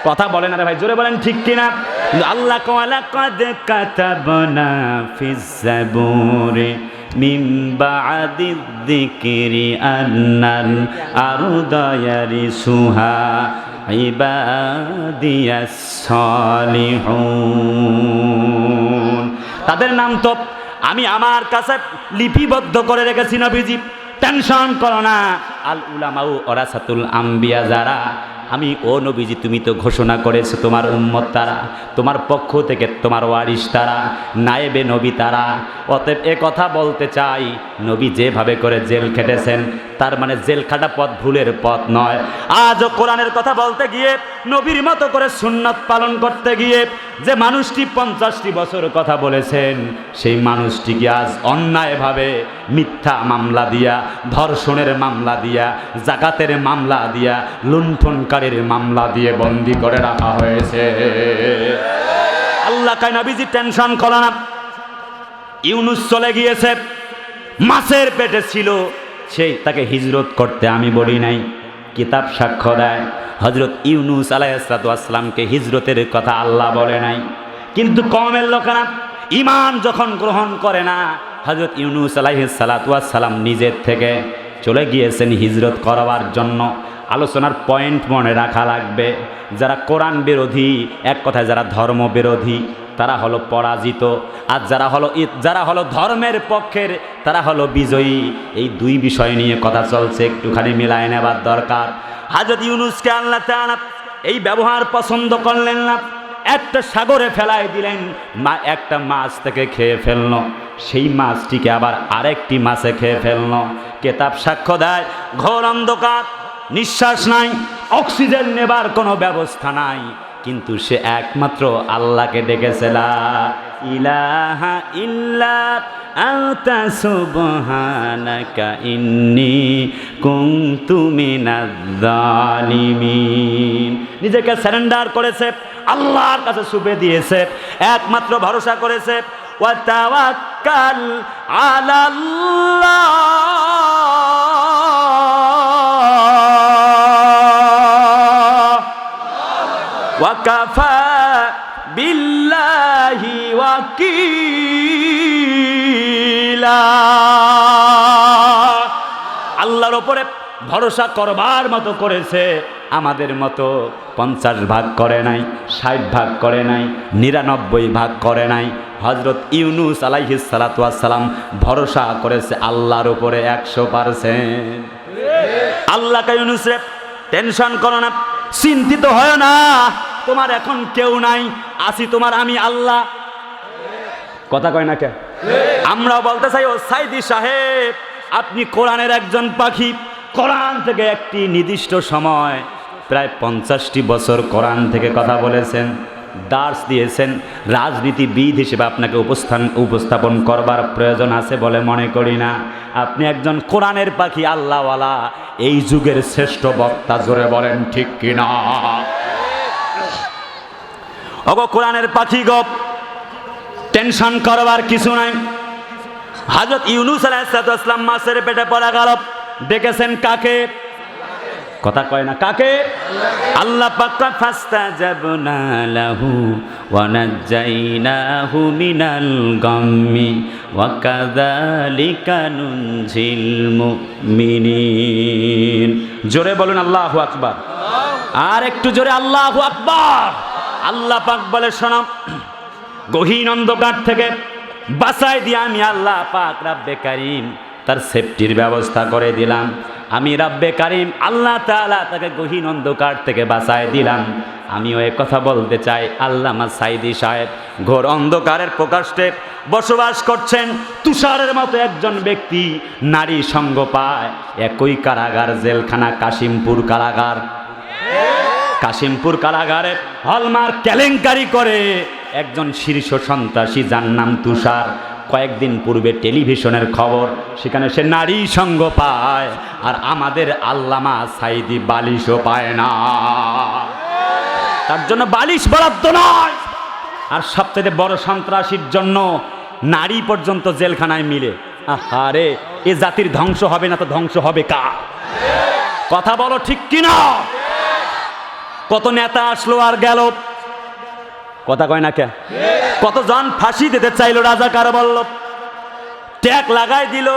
কথা বলেন আরে ভাই, জোরে বলেন ঠিক কিনা? কিন্তু আল্লাহ কওয়ালা কাদ কাতাবনা ফিজ জাবুরি মিন বাদি যিকরি আন্নাল আরদা ইয়ারিসুহা ইবাদিয়াস সালিহুন। তাদের নাম তো আমি আমার কাছে লিপিবদ্ধ করে রেখেছি নবীজি, টেনশন করো না। আল উলামাউ ওরাসাতুল আম্বিয়া, যারা আমি ও নবীজি তুমি তো ঘোষণা করেছো তোমার উম্মত তারা, তোমার পক্ষ থেকে তোমার ওয়ারিস তারা, নায়েবে নবী তারা। অতএব এ কথা বলতে চাই, নবী যেভাবে করে জেল খেটেছেন তার মানে জেল খাটা পথ ভুলের পথ নয়। আজও কোরআনের কথা বলতে গিয়ে, নবীর মতো করে সুন্নাত পালন করতে গিয়ে যে মানুষটি 50টি বছর কথা বলেছেন, সেই মানুষটিকে আজ অন্যায়ভাবে মিথ্যা মামলা দিয়া, ধর্ষণের মামলা দিয়া, জাকাতের মামলা দিয়া, লুণ্ঠনকারীর মামলা দিয়ে বন্দী করে রাখা হয়েছে। আল্লাহ কয় নবীজি টেনশন করো না। ইউনুস চলে গিয়েছে, মাছের পেটে ছিল, সেই তাকে হিজরত করতে আমি বলি নাই, কিতাব সাক্ষ্য দেয় হযরত ইউনুস আলাইহিস সালামকে হিজরতের কথা আল্লাহ বলে নাই। কিন্তু কওমের লোকেরা ঈমান যখন গ্রহণ করে না, হযরত ইউনুস আলাইহিস সালাম নিজের থেকে চলে গিয়েছেন হিজরত করবার জন্য। আলোচনার পয়েন্ট মনে রাখা লাগবে, যারা কোরআন বিরোধী, এক কথায় যারা ধর্ম বিরোধী, তারা হলো পরাজিত, আর যারা হলো ধর্মের পক্ষের তারা হলো বিজয়ী। এই দুই বিষয় নিয়ে কথা চলছে, একটুখানি মিলায় নেবার দরকার। হযরত ইউনুসকে আল্লাহ তাআলা এই ব্যবহার পছন্দ করলেন না, একটা সাগরে ফেলায় দিলেন, একটা মাছ থেকে খেয়ে ফেললো, সেই মাছটিকে আবার আরেকটি মাছে খেয়ে ফেললো। কিতাব সাক্ষ্য দেয় ঘোর অন্ধকার, নিঃশ্বাস নাই, অক্সিজেন নেবার কোনো ব্যবস্থা নাই, কিন্তু সে একমাত্র আল্লাহকে ডেকেছে, লা ইলাহা ইল্লা আনতা সুবহানাকা ইন্নী কুনতু মিনাজ জালিমিন। নিজেকে সারেন্ডার করেছে, আল্লাহর কাছে ছুপে দিয়েছে, একমাত্র ভরসা করেছে, ওয়া তাওয়াক্কাল আলাল্লাহ, ওয়াকাফা বিল্লাহি ওয়াকিলা। আল্লাহর উপরে ভরসা করবার মতো করেছে, আমাদের মতো 50 ভাগ করে নাই, 60 ভাগ করে নাই, 99 ভাগ করে নাই। হযরত ইউনুস আলাইহিস সালাম ভরসা করেছে আল্লাহর উপরে 100%। আল্লাহ কে ইউনুস রে টেনশন করো না, চিন্তিত হয় না, তোমার এখন কেউ নাই, আসি তোমার আমি আল্লাহ। কথা কয় না কে? আমরা বলতে চাই, ও সাইদি সাহেব, আপনি কোরআনের একজন পাখি, কোরআন থেকে একটি নির্দিষ্ট সময় প্রায় 50টি বছর কোরআন থেকে কথা বলেছেন, দার্স দিয়েছেন। রাজনীতিবিদ হিসেবে আপনাকে উপস্থাপন করবার প্রয়োজন আছে বলে মনে করি না। আপনি একজন কোরআনের পাখি, আল্লাহওয়ালা, এই যুগের শ্রেষ্ঠ বক্তা, জোরে বলেন ঠিক কিনা? ওগো কোরআনের পাখি গো, টেনশন করবার কিছু নাই। হযরত ইউনুস আলাইহিস সালাম মাছের পেটে পড়া গেল, ডেকেছেন কাকে? কথা কয় না, কাকে? আল্লাহ পাক ফাস্তাজাবনা লাহু ওয়া নাজাইনাহু মিনাল গাম্মি ওয়া কাযালিকা নুনজিল মুমিনিন। জোরে বলুন আল্লাহু আকবার, আর একটু জোরে আল্লাহু আকবার। আল্লাহ পাক বলে, শোনো, গহীন অন্ধকার থেকে বাঁচাই দিয়ে আমি আল্লাহ পাক রব্বে কারীম তার সেফটির ব্যবস্থা করে দিলাম। আমি রব্বে কারীম আল্লাহ তাআলা তাকে গহীন অন্ধকার থেকে বাঁচায় দিলাম। আমিও এক কথা বলতে চাই, আল্লামা সাইদি সাহেব ঘোর অন্ধকারের প্রকাশ্যে বসবাস করছেন। তুষারের মতো একজন ব্যক্তি নারী সঙ্গ পায়, একই কারাগার, জেলখানা কাশিমপুর কারাগার। কাশিমপুর কারাগারে হলমার্ক কেলেঙ্কারি করে একজন শীর্ষ সন্ত্রাসী, যার নাম তুষার। কয়েকদিন পূর্বে টেলিভিশনের খবর, সেখানে সে নারী সঙ্গ পায়, আর আমাদের আল্লামা সাইদি বালিশও পায় না। তার জন্য বালিশ বরাদ্দ নয়, আর সবচেয়ে বড় সন্ত্রাসীর জন্য নারী পর্যন্ত জেলখানায় মিলে। আহারে, এ জাতির ধ্বংস হবে না তো ধ্বংস হবে কার? কথা বলো ঠিক কিনা? কত নেতা আসলো আর গেল, কথা কয় না কে? কতজন ফাঁসি দিতে চাইলো, রাজাকার বলল, ট্যাগ লাগাই দিল,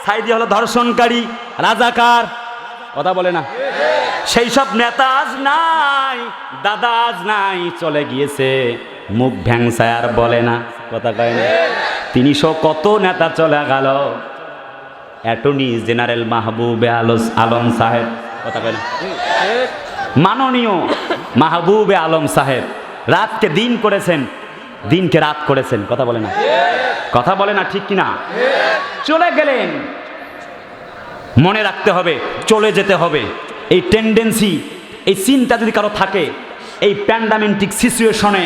সাইদি হলো ধর্ষণকারী, রাজাকার, কথা বলে না? সেই সব নেতা আজ নাই, দাদা আজ নাই, চলে গিয়েছে, মুখ ভ্যাংসায় আর বলে না, কথা কয় না? 300 কত নেতা চলে গেল। অ্যাটর্নি জেনারেল মাহবুবে আলম সাহেব, কথা কয় না? মাননীয় মাহবুবে আলম সাহেব রাতকে দিন করেছেন, দিনকে রাত করেছেন, কথা বলে না? কথা বলে না ঠিক কিনা? চলে গেলেন। মনে রাখতে হবে, চলে যেতে হবে। এই টেন্ডেন্সি, এই চিন্তা যদি কারো থাকে, এই প্যান্ডামেন্টিক সিচুয়েশনে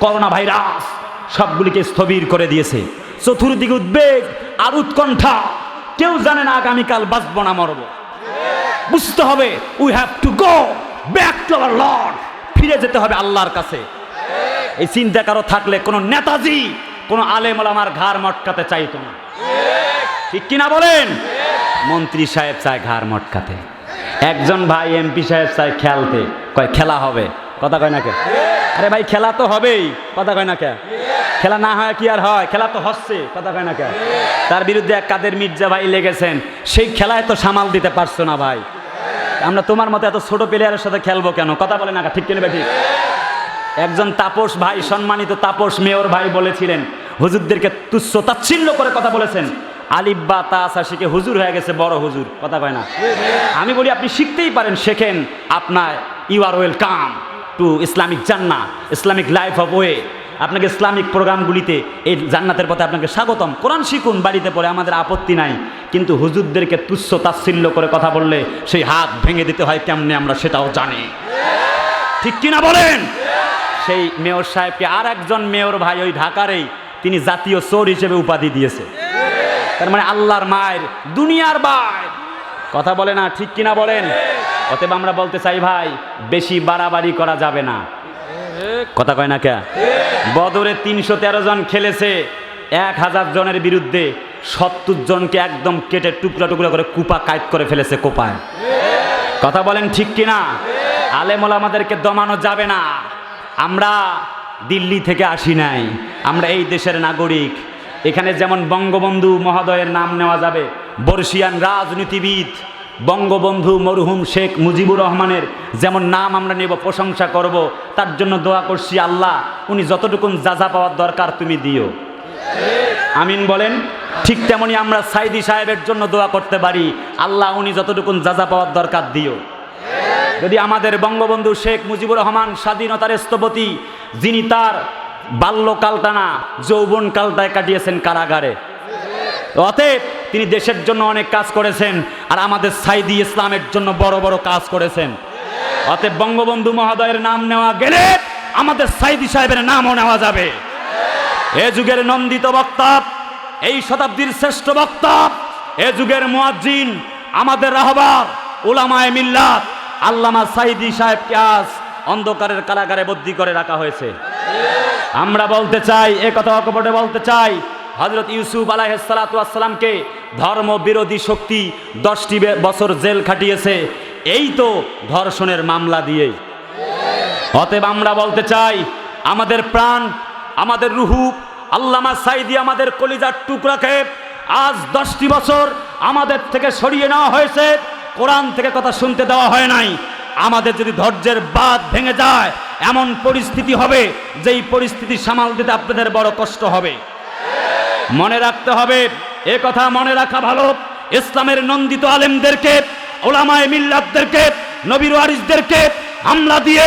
করোনা ভাইরাস সবগুলিকে স্থবির করে দিয়েছে। চতুর্দিকে উদ্বেগ আর উৎকণ্ঠা, কেউ জানে না আগামীকাল বাঁচব না মরব। বুঝতে হবে, we have to go back to our Lord, ফিরে যেতে হবে আল্লাহর কাছে। এই চিন্তা কারো থাকলে কোনো নেতাজি, কোনো আলেম ওলামার ঘাড় মটকাতে চাইতো না, ঠিক কিনা বলেন? মন্ত্রী সাহেব চায় ঘাড় মটকাতে, একজন ভাই এমপি সাহেব চায় খেলতে, কয় খেলা হবে, কথা কয় না কে? আরে ভাই খেলা তো হবেই, কথা কয় না কে? খেলা না হয় কি আর হয়? খেলা তো হচ্ছে, কথা কয় না কে? তার বিরুদ্ধে এক কাদের মির্জা ভাই লেগেছেন, সেই খেলায় তো সামাল দিতে পারছো না ভাই। আমরা তোমার মতো এত ছোট প্লেয়ারের সাথে খেলবো কেন, কথা বলে না? ঠিক কিনা ঠিক? একজন তাপস ভাই, সম্মানিত তাপস মেয়র ভাই বলেছিলেন, হুজুরদেরকে তুচ্ছ তাচ্ছিল্য করে কথা বলেছেন, আলিব্বা তাসা শিখে হুজুর হয়ে গেছে, বড় হুজুর, কথা কয় না? আমি বলি আপনি শিখতেই পারেন, শেখেন, আপনার you are welcome to Islamic জান্নাহ, ইসলামিক লাইফ অফ ওয়ে। আপনাকে ইসলামিক প্রোগ্রামগুলিতে এই জান্নাতের পথে আপনাকে স্বাগতম। কোরআন শিখুন বাড়িতে পড়ে, আমাদের আপত্তি নাই, কিন্তু হুজুরদেরকে তুচ্ছ তাচ্ছিল্য করে কথা বললে সেই হাত ভেঙে দিতে হয় কেমনে আমরা সেটাও জানি, ঠিক কিনা বলেন? সেই মেয়র সাহেবকে আর একজন মেয়র ভাই ওই ঢাকারেই, তিনি জাতীয় চোর হিসেবে উপাধি দিয়েছে। তার মানে আল্লাহর মায়ের, দুনিয়ার ভাই, কথা বলে না ঠিক কিনা বলেন? অতএব আমরা বলতে চাই ভাই, বেশি বাড়াবাড়ি করা যাবে না, কথা কয় না কে? বদরে 313 জন খেলেছে, 1000 জনের বিরুদ্ধে 70 জনকে একদম কেটে টুকরা টুকরা করে কুপা কাইট করে ফেলেছে কোপায়, কথা বলেন ঠিক কিনা? আলেম ওলামাদেরকে দমানো যাবে না। আমরা দিল্লি থেকে আসি নাই, আমরা এই দেশের নাগরিক। এখানে যেমন বঙ্গবন্ধু মহোদয়ের নাম নেওয়া যাবে, বর্ষিয়ান রাজনীতিবিদ বঙ্গবন্ধু মরহুম শেখ মুজিবুর রহমানের যেমন নাম আমরা নেব, প্রশংসা করব, তার জন্য দোয়া করছি, আল্লাহ উনি যতটুকুন যাজা পাওয়ার দরকার তুমি দিও, আমিন বলেন। ঠিক তেমনি আমরা সাইদি সাহেবের জন্য দোয়া করতে পারি, আল্লাহ উনি যতটুকুন যাজা পাওয়ার দরকার দিও। যদি আমাদের বঙ্গবন্ধু শেখ মুজিবুর রহমান স্বাধীনতার স্থপতি, যিনি তার বাল্যকালটা না যৌবনকালটায় কাটিয়েছেন কারাগারে, অতএব তিনি দেশের জন্য অনেক কাজ করেছেন, আর আমাদের সাইদি ইসলামের জন্য বড় বড় কাজ করেছেন। অতএব বঙ্গবন্ধু মহোদয়ের নাম নেওয়া গেলে আমাদের সাইদি সাহেবের নামও নেওয়া যাবে। এ যুগের নন্দিত বক্তা, এই শতাব্দীর শ্রেষ্ঠ বক্তা, এ যুগের মুয়াজ্জিন, আমাদের রাহবার উলামায়ে মিল্লাত আল্লামা সাইদি সাহেবকে আজ অন্ধকারের কারাগারে বন্দী করে রাখা হয়েছে। আমরা বলতে চাই, এ কথা অকপটে বলতে চাই, হযরত ইউসুফ আলাইহিসসালাতু ওয়াসসালামকে ধর্ম বিরোধী শক্তি 10টি বছর জেল খাটিয়েছে, এই তো ধর্ষণের মামলা দিয়ে। অতএব আমরা বলতে চাই, আমাদের প্রাণ, আমাদের রুহু আল্লামা সাইদি, আমাদের কলিজার টুকরাকে আজ 10টি বছর আমাদের থেকে সরিয়ে নেওয়া হয়েছে, কোরআন থেকে কথা শুনতে দেওয়া হয় নাই। আমাদের যদি ধৈর্যের বাঁধ ভেঙে যায়, এমন পরিস্থিতি হবে যেই পরিস্থিতি সামাল দিতে আপনাদের বড় কষ্ট হবে। মনে রাখতে হবে, এ কথা মনে রাখা ভালো, ইসলামের নন্দিত আলেমদেরকে, উলামায়ে মিল্লাতদেরকে, নবীর ওয়ারিসদেরকে হামলা দিয়ে,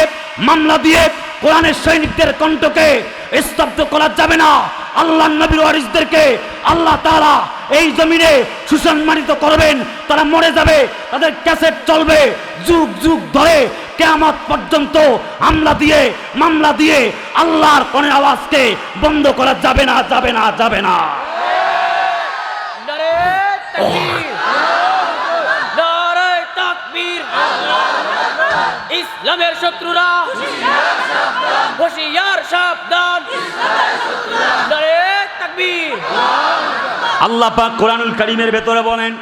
মামলা দিয়ে কোরআনের সৈনিকদের কণ্ঠকে স্তব্ধ করা যাবে না। আল্লাহর নবীর ওয়ারিসদেরকে আল্লাহ তাআলা এই জমিনে সুসম্মানিত করবেন, তারা মরে যাবে, তাদের ক্যাসেট চলবে যুগ যুগ ধরে, কিয়ামত পর্যন্ত হামলা দিয়ে, মামলা দিয়ে আল্লাহর কোরআনের আওয়াজকে বন্ধ করা যাবে না, যাবে না, যাবে না। নারে তাকবীর, নারে তাকবীর, ইসলামের শত্রুরা হুঁশিয়ার সাবধান নারে তাকবীর। আল্লাহ পাক কোরআনুল কারীমের ভেতরে বলেন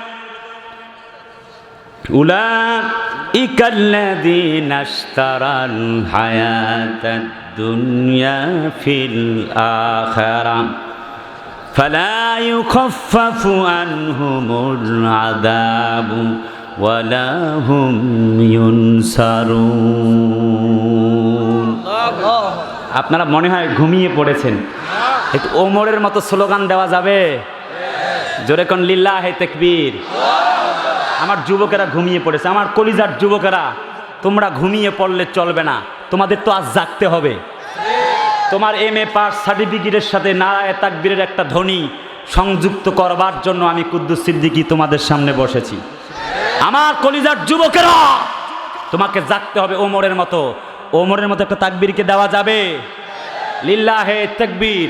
উলাইকাল্লাযীনা ইশতারাল হায়াতাদ দুনিয়া ফিল আখিরাহ ফালা ইউখাফফাফু আনহুমুল আযাবু ওয়ালা হুম ইউনসারুন। আপনারা মনে হয় ঘুমিয়ে পড়েছেন, একটু ওমরের মতো স্লোগান দেওয়া যাবে? জোরে কোন লিল্লাহে তাকবীর। আমার যুবকেরা ঘুমিয়ে পড়েছে, আমার কলিজার যুবকেরা, তোমরা ঘুমিয়ে পড়লে চলবে না, তোমাদের তো আজ জাগতে হবে। তোমার MA পাস সার্টিফিকেটের সাথে নারায়ে তাকবীরের একটা ধ্বনি সংযুক্ত করবার জন্য আমি কুদ্দুস সিদ্দিকী তোমাদের সামনে বসেছি। আমার কলিজার যুবকেরা, তোমাকে জাগতে হবে ওমরের মতো। ওমরের মতো একটা তাকবীরকে দেওয়া যাবে? লিল্লাহে তাকবীর।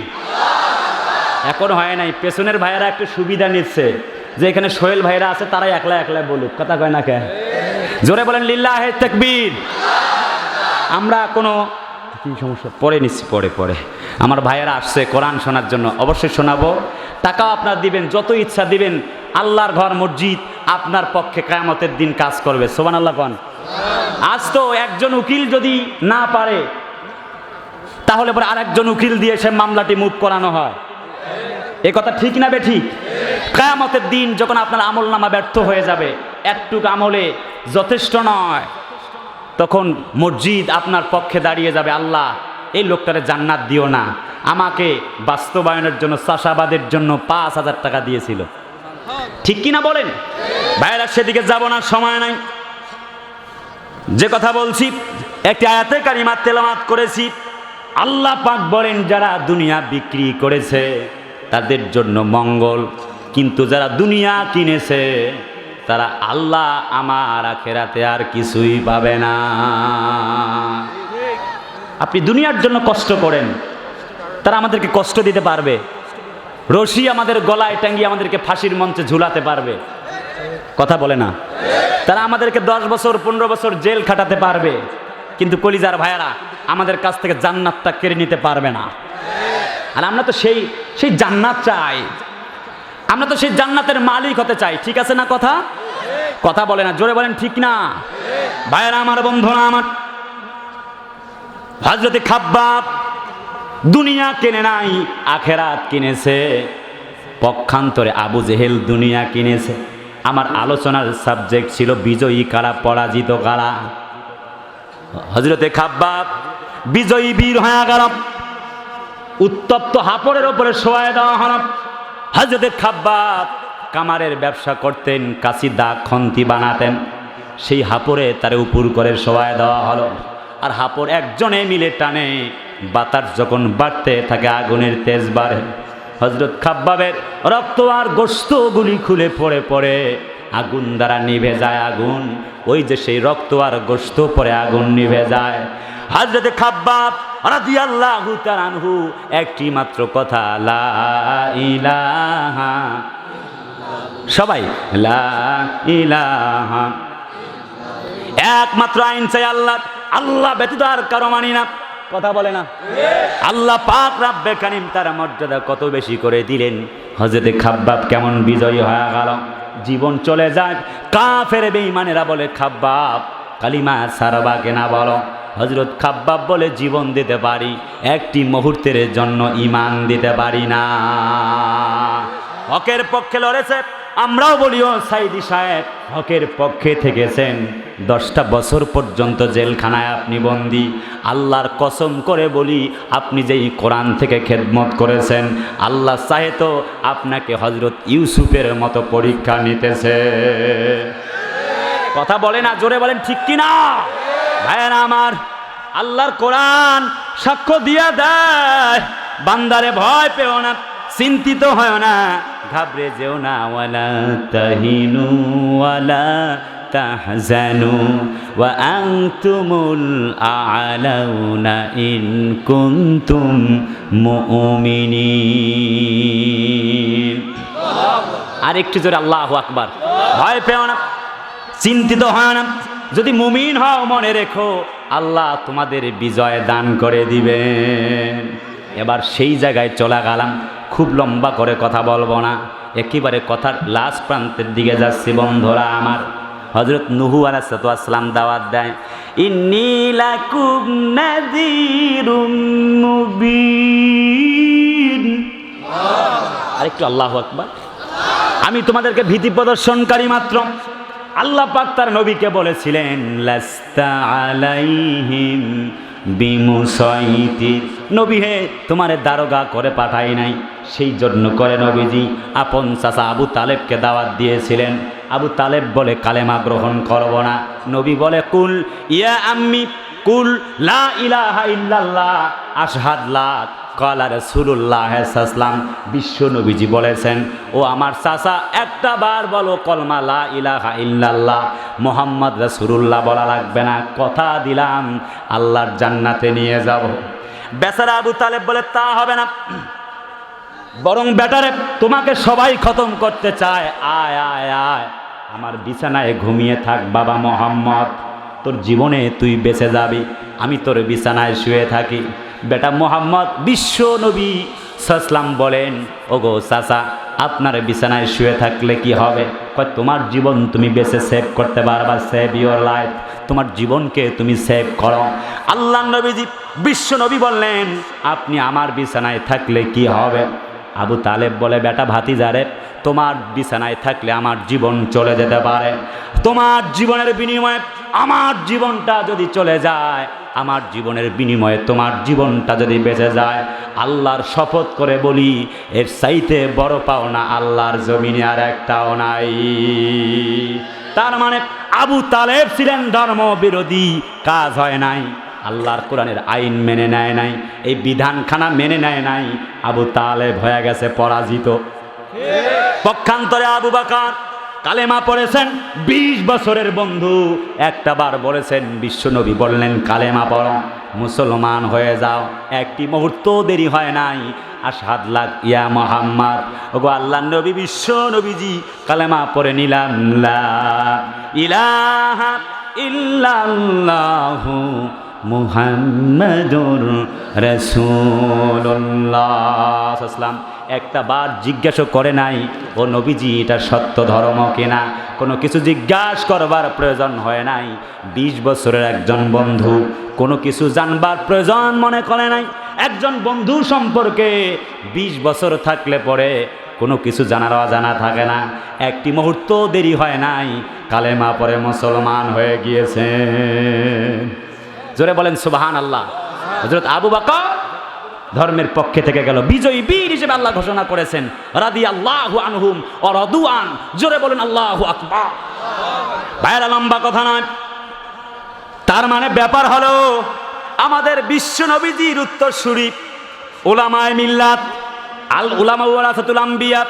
এখন হয় নাই, পেছনের ভাইয়েরা একটু সুবিধা নিচ্ছে যে এখানে সোহেল ভাইরা আছে, তারাই একলা একলা বলুক, কথা কয় না কে? জোরে বলেন লিল্লাহে তাকবীর। আমরা কোনো কি সমস্যা পরে নিচ্ছি, পরে আমার ভাইয়েরা আসছে কোরআন শোনার জন্য, অবশ্যই শোনাবো। টাকাও আপনার দিবেন, যত ইচ্ছা দিবেন। আল্লাহর ঘর মসজিদ আপনার পক্ষে কিয়ামতের দিন কাজ করবে। সুবহানাল্লাহ কোন। আজ তো একজন উকিল যদি না পারে, তাহলে পরে আরেকজন উকিল দিয়ে সে মামলাটি মুভ করানো হয়। এ কথা ঠিক না বেঠিক? কিয়ামতের দিন যখন আপনার আমলনামা ব্যর্থ হয়ে যাবে, একটুক আমলে যথেষ্ট নয়, তখন মসজিদ আপনার পক্ষে দাঁড়িয়ে যাবে, আল্লাহ এই লোকটারে জান্নাত দিও না, আমাকে বাস্তবায়নের জন্য চাষাবাদের জন্য 5,000 টাকা দিয়েছিল। ঠিক কি না বলেন? ভাইরা সেদিকে যাব না, সময় নাই। যে কথা বলছি, একটি আয়াতে কারিমা তেলাওয়াত করেছি। আল্লাহ পাক বলেন যারা দুনিয়া বিক্রি করেছে তাদের জন্য মঙ্গল, কিন্তু যারা দুনিয়া কিনেছে তারা আল্লাহ আমার আখিরাতে আর কিছুই পাবে না। আপনি দুনিয়ার জন্য কষ্ট করেন, তারা আমাদেরকে কষ্ট দিতে পারবে, রশি আমাদের গলায় টাঙ্গিয়ে আমাদেরকে ফাঁসির মঞ্চে ঝুলাতে পারবে, কথা বলে না? তারা আমাদেরকে 10 বছর 15 বছর জেল খাটাতে পারবে, কিন্তু কলিজার ভাইয়ারা আমাদের কাছ থেকে জান্নাতটা কেড়ে নিতে পারবে না। আর আমরা তো সেই জান্নাত চাই, আমরা তো সেই জান্নাতের মালিক হতে চাই। ঠিক আছে না? কথা বলে না, জোরে বলেন ঠিক না? ভাইয়ারা আমার, বন্ধুরা আমার, হযরতে খাব্বাব দুনিয়া কেনে নাই, আখেরাত কিনেছে। পক্ষান্তরে আবু জেহেল দুনিয়া কিনেছে। আমার আলোচনার সাবজেক্ট ছিল বিজয়ী কারা, পরাজিত কারা। হযরতে খাব্বাব বিজয়ী বীর হয়ে গেল, উত্তপ্ত হাপড়ের ওপরে শোয়ায় দেওয়া হল। হযরতে খাব্বাব কামারের ব্যবসা করতেন, কাশি দাগ খন্তি বানাতেন, সেই হাপড়ে তারে উপর করে শোয়ায় দেওয়া হলো। আর হাপড় একজনে মিলে টানে, বাতাস যখন বাড়তে থাকে আগুনের তেজ বাড়ে। হযরত খাব্বাবের রক্ত আর গোশতগুলি খুলে পড়ে পড়ে আগুন দ্বারা নিভে যায়। আগুন, ওই যে সেই রক্ত আর গোশত পরে আগুন নিভে যায়। হযরতে খাব্বাব রাদিয়াল্লাহু তাআলা আনহু একটি মাত্র কথা, লা ইলাহা, সবাই লা ইলাহা, একমাত্র আইন চাই আল্লাহ, আল্লাহ ব্যতীত আর কারো মানি না, কথা বলে না? আল্লাহ পাক রাব্বে কারীম তার মর্যাদা কত বেশি করে দিলেন। হযরতে খাব্বাব কেমন বিজয়ী হয়ে গেল। জীবন চলে যায়, কাফের বেঈমানেরা বলে খাব্বাব কালিমা সারবা কেনা বলো। হযরত খাব্বাব বলে জীবন দিতে পারি, একটি মুহূর্তের জন্য ঈমান দিতে পারি না। হকের পক্ষে লড়েছে, আমরাও বলিও সাইদি সাহেব হকের পক্ষে থেকেছেন। 10টা বছর পর্যন্ত জেলখানায় আপনি বন্দী। আল্লাহর কসম করে বলি, আপনি যেই কোরআন থেকে খেদমত করেছেন, আল্লাহ চাহে তো আপনাকে হযরত ইউসুফের মতো পরীক্ষা নিতেছে। কথা বলে না, জোরে বলেন ঠিক কিনা? ভাইয়েরা আমার, আল্লাহর কোরআন সাক্ষ্য দিয়া দেয়, বান্দারে ভয় পেও না, চিন্তিত হয় না, ঘাবড়ে যেও না। ওয়ালা তাহিনু ওয়ালা তাহজানু ওয়া আনতুমুল আ'লাউনা ইন কুনতুম মুমিনিন। আর একটু জোরে আল্লাহু আকবার। ভয় পেও না, চিন্তিত হয় না। যদি মুমিন হও মনে রেখো, আল্লাহ তোমাদের বিজয় দান করে দিবেন। এবার সেই জায়গায় চলে গেলাম, খুব লম্বা করে কথা বলবো না, একেবারে কথার লাস্ট প্রান্তের দিকে যাচ্ছি বন্ধুরা আমার। হযরত নূহ আলাইহিস সালাম দাওয়াত দেয়, ইন্নী লাকুম নাযীরুম মুবিন। আরেকটু আল্লাহু আকবার। আমি তোমাদেরকে ভীতি প্রদর্শনকারী মাত্র। আল্লাহ পাক তার নবীকে বলেছিলেন, লাস্তা আলাইহিম বিমুসাইতির। নবী হে, তোমারে দারোগা করে পাঠাই নাই। সেই জন্য করে নবীজি আপন চাচা আবু তালেবকে দাওয়াত দিয়েছিলেন। আবু তালেব বলে কালেমা গ্রহণ করব না। নবী বলে, কুল ইয়া আম্মি কুল লা ইলাহা ইল্লাল্লাহ আশহাদ লা কালা রাসূলুল্লাহ সাল্লাল্লাহু বিশ্ব নবীজি বলেছেন, ও আমার চাচা একটা বার বলো কলমা লা ইলাহা ইল্লাল্লাহ মুহাম্মদ রাসূলুল্লাহ বলা লাগবে না, কথা দিলাম আল্লাহর জান্নাতে নিয়ে যাব। বেচারা আবু তালেব বলে, তা হবে না, বরং বেটারে তোমাকে সবাই খতম করতে চায়, আয় আয় আয় আমার বিছানায় ঘুমিয়ে থাক বাবা মুহাম্মদ, তোর জীবনে তুই বেঁচে যাবি, আমি তোর বিছানায় শুয়ে থাকি। বেটা মুহাম্মদ বিশ্ব নবী সাল্লাম বলেন, ওগো চাচা আপনার বিছানায় শুয়ে থাকলে কি হবে? কয় তোমার জীবন তুমি বেঁচে সেভ করতে পারবা, সেভ ইউর লাইফ, তোমার জীবনকে তুমি সেভ করো। আল্লাহ নবীজি বিশ্ব নবী বললেন, আপনি আমার বিছানায় থাকলে কি হবে? আবু তালেব বলে, বেটা ভাতিজারে, তোমার বিছানায় থাকলে আমার জীবন চলে যেতে পারে, তোমার জীবনের বিনিময়ে আমার জীবনটা যদি চলে যায়, আমার জীবনের বিনিময়ে তোমার জীবনটা যদি বেঁচে যায়, আল্লাহর শপথ করে বলি এর চাইতে বড় পাওনা আল্লাহর জমিনে আর একটাও নাই। তার মানে আবু তালেব ছিলেন ধর্ম বিরোধী, কাজ হয় নাই, আল্লাহর কোরআনের আইন মেনে নেয় নাই, এই বিধানখানা মেনে নেয় নাই, আবু তালেব হয়ে গেছে পরাজিত। পক্ষান্তরে আবু বকর কালেমা পড়েছেন, 20 বছরের বন্ধু একটা বার বলেছেন, বিশ্বনবী বললেন কালেমা পড়ো, মুসলমান হয়ে যাও। একটি মুহূর্ত দেরি হয় নাই, আশহাদ লাক ইয়া মুহাম্মদ, ওগো আল্লাহর নবী বিশ্ব নবীজি কালেমা পড়ে নিলাম, লা ইলাহা ইল্লাল্লাহু মুহাম্মাদুর রাসূলুল্লাহ সাল্লাম একটা বার জিজ্ঞাসা করে নাই, ও নবীজি এটা সত্য ধর্ম কিনা, কোনো কিছু জিজ্ঞাসা করবার প্রয়োজন হয় নাই। 20 বছরের একজন বন্ধু কোনো কিছু জানবার প্রয়োজন মনে করে নাই। একজন বন্ধু সম্পর্কে 20 বছর থাকলে পরে কোনো কিছু জানার অজানা থাকে না। একটি মুহূর্ত দেরি হয় নাই, কালেমা পড়ে মুসলমান হয়ে গিয়েছে। জোরে বলেন সুবহানাল্লাহ। হযরত আবু বকর ধর্মের পক্ষে থেকে গেল, বিজয়ী বীর হিসেবে আল্লাহ ঘোষণা করেছেন, রাদিয়াল্লাহু আনহুম ওয়া রাদু আন। জোরে বলেন আল্লাহু আকবার। ভাইরা লম্বা কথা নয়, তার মানে ব্যাপার হলো আমাদের বিশ্ব নবীজির উত্তরসূরি উলামায়ে মিল্লাত আল উলামা ওয়ারাসাতুল আম্বিয়া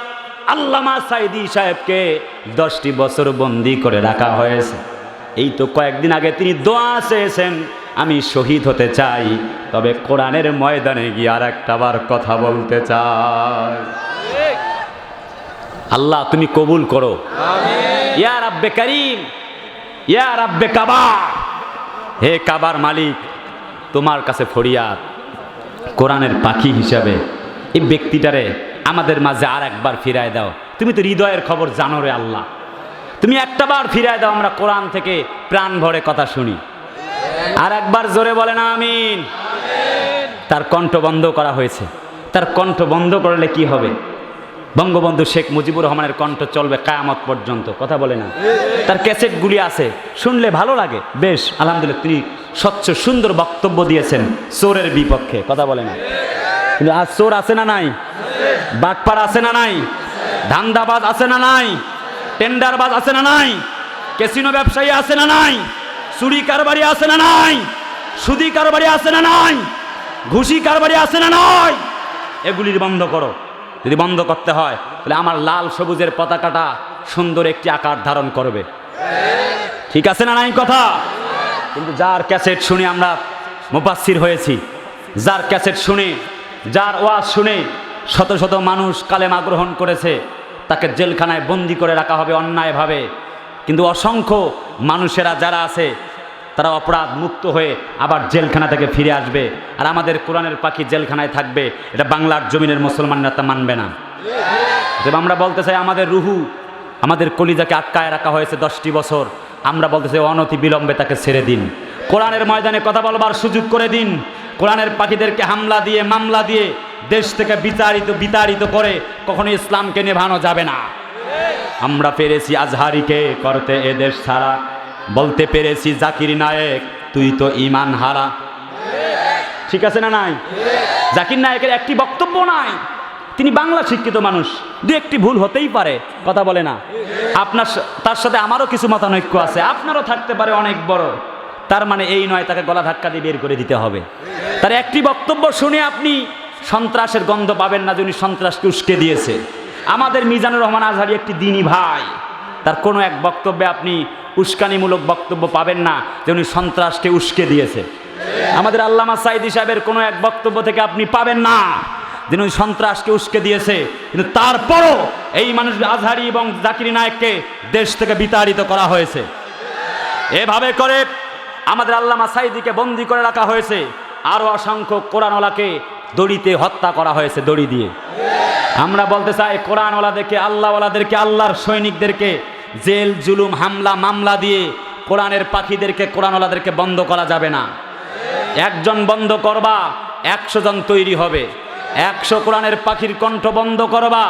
আল্লামা সাইদি সাহেবকে 10টি বছর বন্দী করে রাখা হয়েছে। এই তো কয়েকদিন আগে তিনি দোয়া চেয়েছেন, আমি শহীদ হতে চাই, তবে কোরআনের ময়দানে গিয়ে আর একটা বার কথা বলতে চাই। আল্লাহ তুমি কবুল করো, ইয়া রাব্বে কারীম, ইয়া রাব্বে কাবা, হে কাবার মালিক, তোমার কাছে ফরিয়াদ, কোরআনের পাখি হিসাবে এই ব্যক্তিটারে আমাদের মাঝে আর একবার ফিরায় দাও। তুমি তো হৃদয়ের খবর জানো রে আল্লাহ, তুমি একটা বার ফিরায় দাও, আমরা কোরআন থেকে প্রাণ ভরে কথা শুনি। আর একবার জোরে বলেন আমিন। তার কণ্ঠ বন্ধ করা হয়েছে। তার কণ্ঠ বন্ধ করলে কি হবে? বঙ্গবন্ধু শেখ মুজিবুর রহমানের কণ্ঠ চলবে কিয়ামত পর্যন্ত, কথা বলে না? তার ক্যাসেটগুলি আছে, শুনলে ভালো লাগে, বেশ আলহামদুলিল্লাহ, তিনি স্বচ্ছ সুন্দর বক্তব্য দিয়েছেন চোরের বিপক্ষে, কথা বলে না? কিন্তু আজ চোর আছে না নাই? বাটপার আছে না নাই? ধান্দাবাজ আছে না নাই? টেন্ডারবাজ আছে না নাই? ক্যাসিনো ব্যবসায়ী আছে না নাই? চুরি কারবারি আছে না নাই? সুদি কারবারি আছে না নাই? ঘুষি কারবারি আছে না নাই? এগুলির বন্ধ করো। যদি বন্ধ করতে হয় তাহলে আমার লাল সবুজের পতাকাটা সুন্দর একটি আকার ধারণ করবে, ঠিক আছে না নাই কথা? কিন্তু যার ক্যাসেট শুনে আমরা মুফাসসির হয়েছি, যার ক্যাসেট শুনে, যার ওয়াজ শুনে শত শত মানুষ কালেমা গ্রহণ করেছে, তাকে জেলখানায় বন্দি করে রাখা হবে অন্যায়ভাবে। কিন্তু অসংখ্য মানুষেরা যারা আছে তারা অপরাধ মুক্ত হয়ে আবার জেলখানা থেকে ফিরে আসবে, আর আমাদের কোরআনের পাখি জেলখানায় থাকবে। এটা বাংলার জমিনের মুসলমানরা তা মানবে না। তবে আমরা বলতে চাই, আমাদের রুহু, আমাদের কলিজাকে আটকায় রাখা হয়েছে 10টি বছর। আমরা বলতে চাই অনতি বিলম্বে তাকে ছেড়ে দিন, কোরআনের ময়দানে কথা বলবার সুযোগ করে দিন। কোরআনের পাখিদেরকে হামলা দিয়ে, মামলা দিয়ে দেশ থেকে বিতাড়িত করে কখনো ইসলামকে নেভানো যাবে না। আমরা পেরেছি আজহারিকে করতে এদেশ ছাড়া, বলতে পেরেছি জাকির নায়েক তুই তো ঈমান হারা। ঠিক আছে না নাই? জাকির নায়েকের একটি বক্তব্য নাই, তিনি বাংলা শিক্ষিত মানুষ, দু একটি ভুল হতেই পারে, কথা বলে না। আপনার তার সাথে আমারও কিছু মতানৈক্য আছে, আপনারও থাকতে পারে অনেক বড়। তার মানে এই নয় তাকে গলা ধাক্কা দিয়ে বের করে দিতে হবে। তার একটি বক্তব্য শুনে আপনি সন্ত্রাসের গন্ধ পাবেন না যে উনি সন্ত্রাসকে উস্কে দিয়েছে। আমাদের মিজানুর রহমান আজহারি একটি দ্বীনি ভাই, তার কোনো এক বক্তব্যে আপনি উস্কানিমূলক বক্তব্য পাবেন না যে উনি সন্ত্রাসকে উস্কে দিয়েছে। আমাদের আল্লামা সাঈদী সাহেবের কোনো এক বক্তব্য থেকে আপনি পাবেন না যে উনি সন্ত্রাসকে উস্কে দিয়েছে। কিন্তু তারপরও এই মানুষ আজহারি এবং জাকির নায়েককে দেশ থেকে বিতাড়িত করা হয়েছে। এভাবে করে আমাদের আল্লামা সাঈদীকে বন্দী করে রাখা হয়েছে, আরও অসংখ্য কোরআনওয়ালাকে দড়িতে হত্যা করা হয়েছে, দড়ি দিয়ে। আমরা বলতে চাই, কোরআনওয়ালাদেরকে, আল্লাহওয়ালাদেরকে, আল্লাহর সৈনিকদেরকে জেল জুলুম হামলা মামলা দিয়ে কোরআনের পাখিদেরকে, কোরআনওয়ালাদেরকে বন্ধ করা যাবে না। একজন বন্ধ করবা 100 জন তৈরি হবে, 100 কোরআনের পাখির কণ্ঠ বন্ধ করবা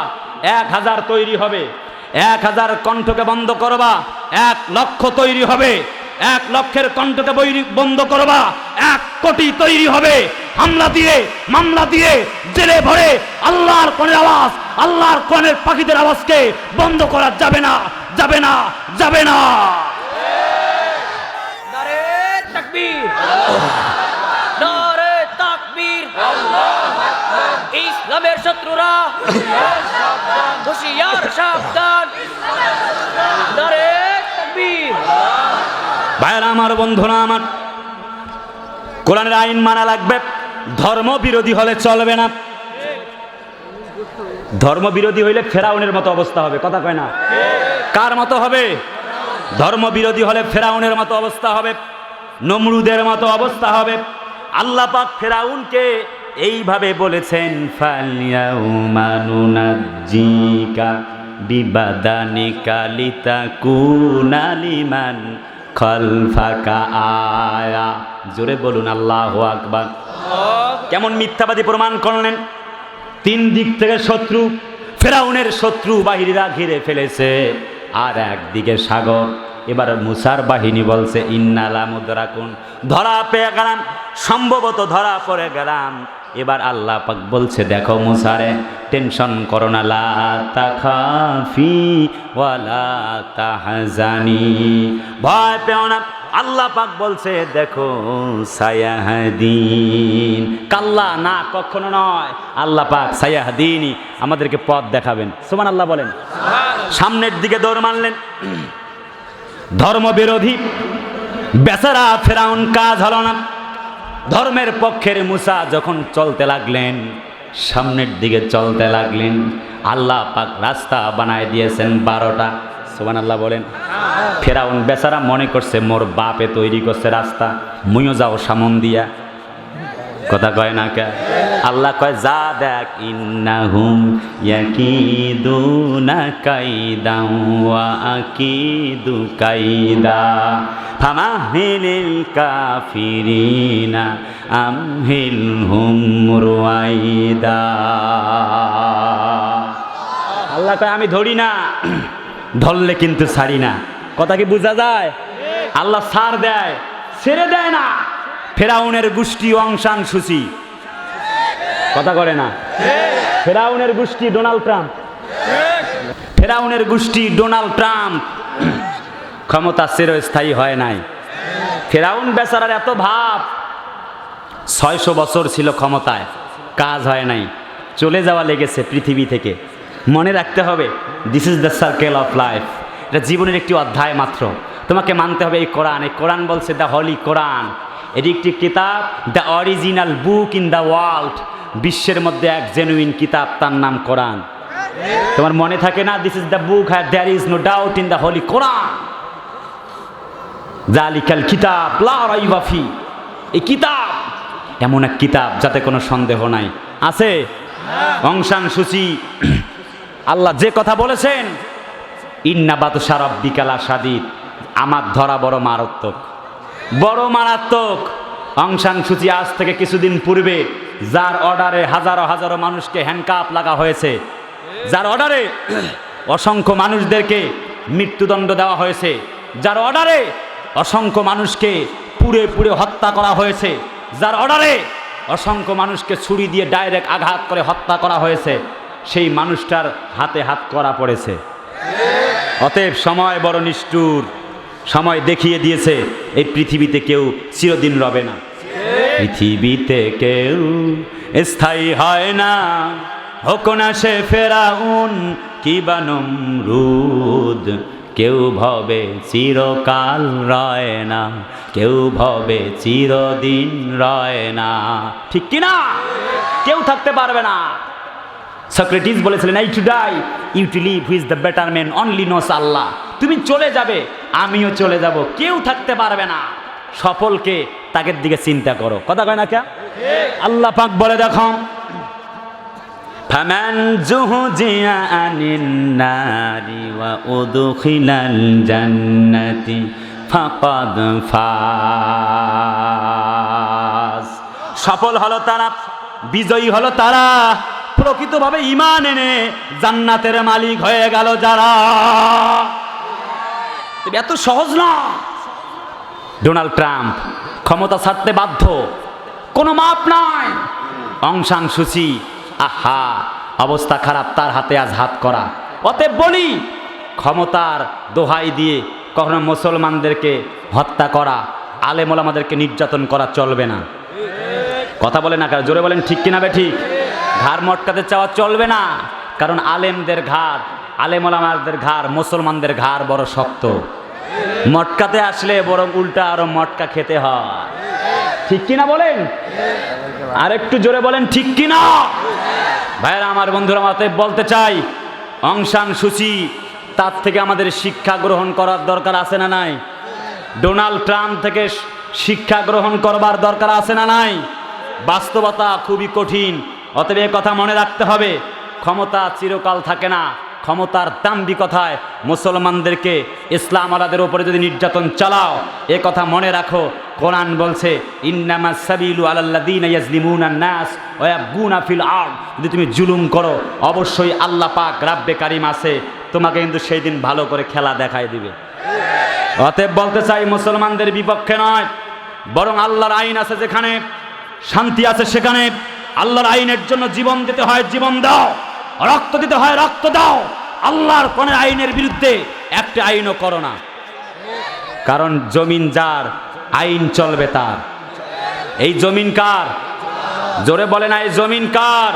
1000 তৈরি হবে, 1000 কণ্ঠকে বন্ধ করবা 1 লক্ষ তৈরি হবে, 1 লক্ষের কণ্ঠকে বন্ধ করবা 1 কোটি তৈরি হবে। হামলা দিয়ে মামলা দিয়ে জেলে ভরে আল্লাহর কোরআনের আওয়াজ, আল্লাহর কোরআনের পাখিদের আওয়াজকে বন্ধ করা যাবে না, যাবে না, যাবে না। নারে তাকবীর, নারে তাকবীর। ইসলামের শত্রুরা হুঁশিয়ার সাবধান। নারে তাকবীর। ভাইরা আমার, বন্ধুরা আমার, কোরআনের আইন মানা লাগবে। ধর্ম বিরোধী হলে চলবে না। ধর্ম বিরোধী হইলে ফেরাউনের মতো অবস্থা হবে, কথা কয় না? কার মতো হবে? ধর্ম বিরোধী হলে ফেরাউনের মতো অবস্থা হবে, নমরুদের মতো অবস্থা হবে। আল্লাহ পাক ফেরাউনকে এইভাবে বলেছেন, ফালিয়াউমা নুনাজ্জিকা বিবাদানিকা লিতাকুনা লিমান খালফাকা আয়া। জোরে বলুন আল্লাহু আকবার। কেমন মিথ্যাবাদী প্রমাণ করলেন। 3 দিক থেকে শত্রু, ফেরাউনের শত্রু বাহিনীরা ঘিরে ফেলেছে, আর একদিকে সাগর। এবার মুসার বাহিনী বলছে, ইন্নালা মুদরাকুন, ধরা পেয়ে গেলাম, সম্ভবত ধরা পড়ে গেলাম। এবার আল্লাহ পাক বলছে, দেখো মুসারে, টেনশন করো না, লা তাখাফি ওয়ালা তাহজানি, ভয় পেও না। আল্লাহ পাক বলছে, দেখো সায়াহদিন, কাল্লা না, কখনো নয়। আল্লাহ পাক সায়াহদিনী, আমাদেরকে পথ দেখাবেন। সুবহানাল্লাহ বলেন। সামনের দিকে দৌড় মারলেন। ধর্ম বিরোধী বেচারা ফেরাউন কাজ হলো না। ধর্মের পক্ষের মুসা যখন চলতে লাগলেন, সামনের দিকে চলতে লাগলেন, আল্লাহ পাক রাস্তা বানায় দিয়েছেন 12টা। সুবহানাল্লাহ বলেন। ফেরাউন বেচারা মনে করছে মোর বাপে তৈরি করছে রাস্তা, মুইও যাও সামন দিয়া, কথা কয় না কে? আল্লাহ কয়, যা দেখ, ইন্নাহুম ইয়াকিদুনা কাইদা ওয়া আকিদু কাইদা ফামাহিলিল কাফিরিনা আমহিলহুম রুয়াইদা। আল্লাহ কয়, আমি ধরি না, ধরলে কিন্তু ছাড়ি না। কথা কি বোঝা যায়? আল্লাহ ছাড় দেয়, ছেড়ে দেয় না। ফেরাউনের গোষ্ঠী অংশান সূচি, কথা করে না? ফেরাউনের গোষ্ঠী ডোনাল্ড ট্রাম্প, ফেরাউনের গোষ্ঠী ডোনাল্ড ট্রাম্প ক্ষমতা চিরস্থায়ী হয় নাই। ফেরাউন বেচারার এত ভাব, 600 বছর ছিল ক্ষমতায়, কাজ হয় নাই, চলে যাওয়া লেগেছে পৃথিবী থেকে। মনে রাখতে হবে, this is the circle of life. এটা জীবনের একটি অধ্যায় মাত্র। তোমাকে মানতে হবে এই কোরআন। এই কোরআন বলছে দ্য হলি কোরআন, এটি একটি কিতাব, the original book in the world. বিশ্বের মধ্যে এক জেনুইন কিতাব, তার নাম কোরআন। তোমার মনে থাকে না, this is the book, there is no doubt in the holy Quran. জালিকাল কিতাব লা রাইবা ফি, এই কিতাব এমন এক কিতাব যাতে কোনো সন্দেহ নাই। আছে অং সান সূচি আল্লাহ যে কথা বলেছেন, ইন্না বাতশা রাব্বিকা লাশাদীদ, আমার ধরা বড় মারাত্মক, বড় মারাত্মক। অং সান সূচি আজ থেকে কিছুদিন পূর্বে যার অর্ডারে হাজারো হাজারো মানুষকে হ্যান্ডকাপ লাগা হয়েছে, যার অর্ডারে অসংখ্য মানুষদেরকে মৃত্যুদণ্ড দেওয়া হয়েছে, যার অর্ডারে অসংখ্য মানুষকে পুড়ে পুড়ে হত্যা করা হয়েছে, যার অর্ডারে অসংখ্য মানুষকে ছুরি দিয়ে ডাইরেক্ট আঘাত করে হত্যা করা হয়েছে, সেই মানুষটার হাতে হাত করা পড়েছে। অতএব সময় বড় নিষ্ঠুর, সময় দেখিয়ে দিয়েছে এই পৃথিবীতে কেউ চিরদিন রবে না, পৃথিবীতে কেউ স্থায়ী হয় না, হোক না সে ফেরাউন কিবা নমরুদ, কেউ ভবে চিরকাল রয় না, কেউ ভবে চিরদিন রয় না, ঠিক কিনা? কেউ থাকতে পারবে না। সক্রেটিস বলেছিলেন, I to die you to live, who's the better man only knows আল্লাহ। তুমি চলে যাবে, আমিও চলে যাব, কেউ থাকতে পারবে না। সফলকে তাকে দিকে চিন্তা করো, কথা কয় না কে? আল্লাহ পাক বলে দেখো, ফামান জুহজিয়া আনিন নারি ওয়া উদখিলাল জান্নাতি ফাকাদ ফাজ। সফল হলো তারা, বিজয়ী হলো তারা, প্রকৃতভাবে ঈমান এনে জান্নাতের মালিক হয়ে গেল যারা। এত সহজ না। ডোনাল্ড ট্রাম্প ক্ষমতা ছাড়তে বাধ্য, কোনো মাপ নাই। অং সান সূচি, আহা অবস্থা খারাপ, তার হাতে আজ হাত করা। অতএব বলি, ক্ষমতার দোহাই দিয়ে কখনো মুসলমানদেরকে হত্যা করা, আলেম ওলামাদেরকে নির্যাতন করা চলবে না। কথা বলে না, কারণ জোরে বলেন ঠিক কিনা বে ঠিক? ঘাড় মটকাতে চাওয়া চলবে না, কারণ আলেমদের ঘাড়, আলেম ওলামাদের ঘাড়, মুসলমানদের ঘাড় বড় শক্ত। মটকাতে আসলে বরং উল্টা আরো মটকা খেতে হয়, ঠিক কিনা বলেন? আর একটু জোরে বলেন ঠিক কিনা? ভাইরা আমার, বন্ধুরা আমার, বলতে চাই, অং সান সূচি, তার থেকে আমাদের শিক্ষা গ্রহণ করার দরকার আছে না নাই? ডোনাল্ড ট্রাম্প থেকে শিক্ষা গ্রহণ করবার দরকার আছে না নাই? বাস্তবতা খুবই কঠিন। অতএব এ কথা মনে রাখতে হবে, ক্ষমতা চিরকাল থাকে না। ক্ষমতার দাম্ভিকতায় মুসলমানদেরকে, ইসলাম আলাদের উপরে যদি নির্যাতন চালাও, এ কথা মনে রাখো, কোরআন বলছে, ইন্নামাস সাবিলু আলাল্লাযীনা ইয়াজলিমুনান নাস ওয়া ইয়াবগুনা ফিল আরদ। যদি তুমি জুলুম করো, অবশ্যই আল্লাহ পাক রাব্বে কারিম আছে, তোমাকে কিন্তু সেই দিন ভালো করে খেলা দেখায় দিবে। অতএব বলতে চাই, মুসলমানদের বিপক্ষে নয়, বরং আল্লাহর আইন আছে যেখানে, শান্তি আছে সেখানে, আল্লাহর আইনের জন্য জীবন দিতে হয় জীবন দাও, রক্ত দিতে হয় রক্ত দাও। আল্লাহর কোন আইনের বিরুদ্ধে একটা আইনও করো না, কারণ জমিন যার, আইন চলবে তার। এই জমিন কার? জোরে বলে না, এই জমিন কার?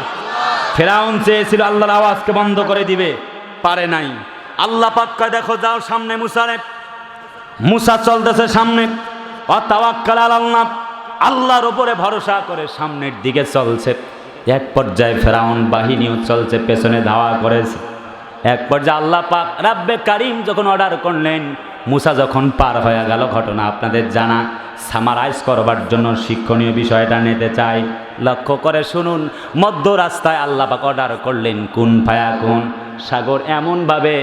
ফেরাউন চেয়েছিল আল্লাহর আওয়াজকে বন্ধ করে দিবে, পারে নাই। আল্লাহ পাক কয়, দেখো যাও সামনে মুসারে, মুসা চলতেছে সামনে, ওয়াতাওয়াক্কাল আলাল্লাহ, আল্লাহর উপরে ভরসা করে সামনের দিকে চলছে। এক পর্যায়ে ফেরাউন বাহিনীও চলছে, পেছনে ধাওয়া করেছে। এক পর্যায়ে আল্লাহ পাক রাব্বে কারিম যখন অর্ডার করলেন, মুসা যখন পার হয়ে গেল, ঘটনা আপনাদের জানা। সামারাইজ করবার জন্য শিক্ষণীয় বিষয়টা নিতে চাই, লক্ষ্য করে শুনুন। মধ্য রাস্তায় আল্লাহ পাক অর্ডার করলেন, কুন ফায়াকুন, সাগর এমনভাবে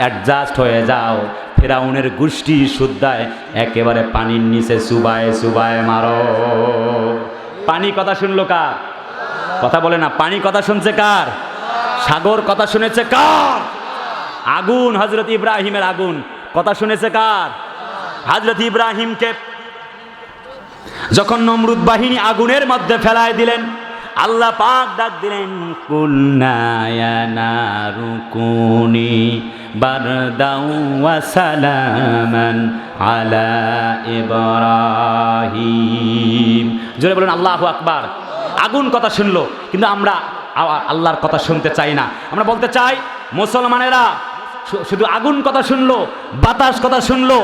অ্যাডজাস্ট হয়ে যাও, ফেরাউনের গোষ্ঠী শুদ্ধায় একেবারে পানির নিচে চুবায় চুবায় মারো। পানি কথা শুনলো কার? কথা বলে না, পানি কথা শুনছে কার? সাগর কথা শুনেছে কার? আগুন, হযরত ইব্রাহিমের আগুন কথা শুনেছে কার? হযরত ইব্রাহিমকে যখন নমরুদ বাহিনী আগুনের মধ্যে ফেলায় দিলেন, আল্লাহ পাক ডাক দিলেন, কুলনা ইয়া নারু কুনি বারদাও ওয়া সালামান আলা ইব্রাহিম। জোরে বলুন আল্লাহু আকবার। আগুন কথা শুনলো, কিন্তু আমরা আল্লাহর কথা শুনতে চাই না। আমরা বলতে চাই, মুসলমানেরা শুধু আগুন কথা শুনলো, বাতাস কথা শুনলো,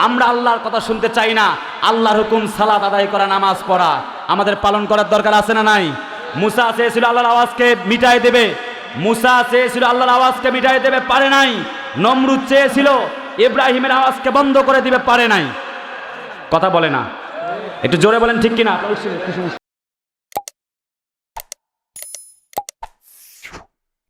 আমরা আল্লাহর কথা শুনতে চাই না। আল্লাহর হুকুম সালাত আদায় করা, নামাজ পড়া আমাদের পালন করার দরকার আছে না নাই? মুসা চেয়েছিল আল্লাহর আওয়াজকে মিটাই দেবে, মুসা চেয়েছিল আল্লাহর আওয়াজকে মিটাই দেবে, পারে নাই। নমরুদ চেয়েছিল ইব্রাহিমের আওয়াজকে বন্ধ করে দিবে পারে নাই। কথা বলে না, একটু জোরে বলেন ঠিক কিনা।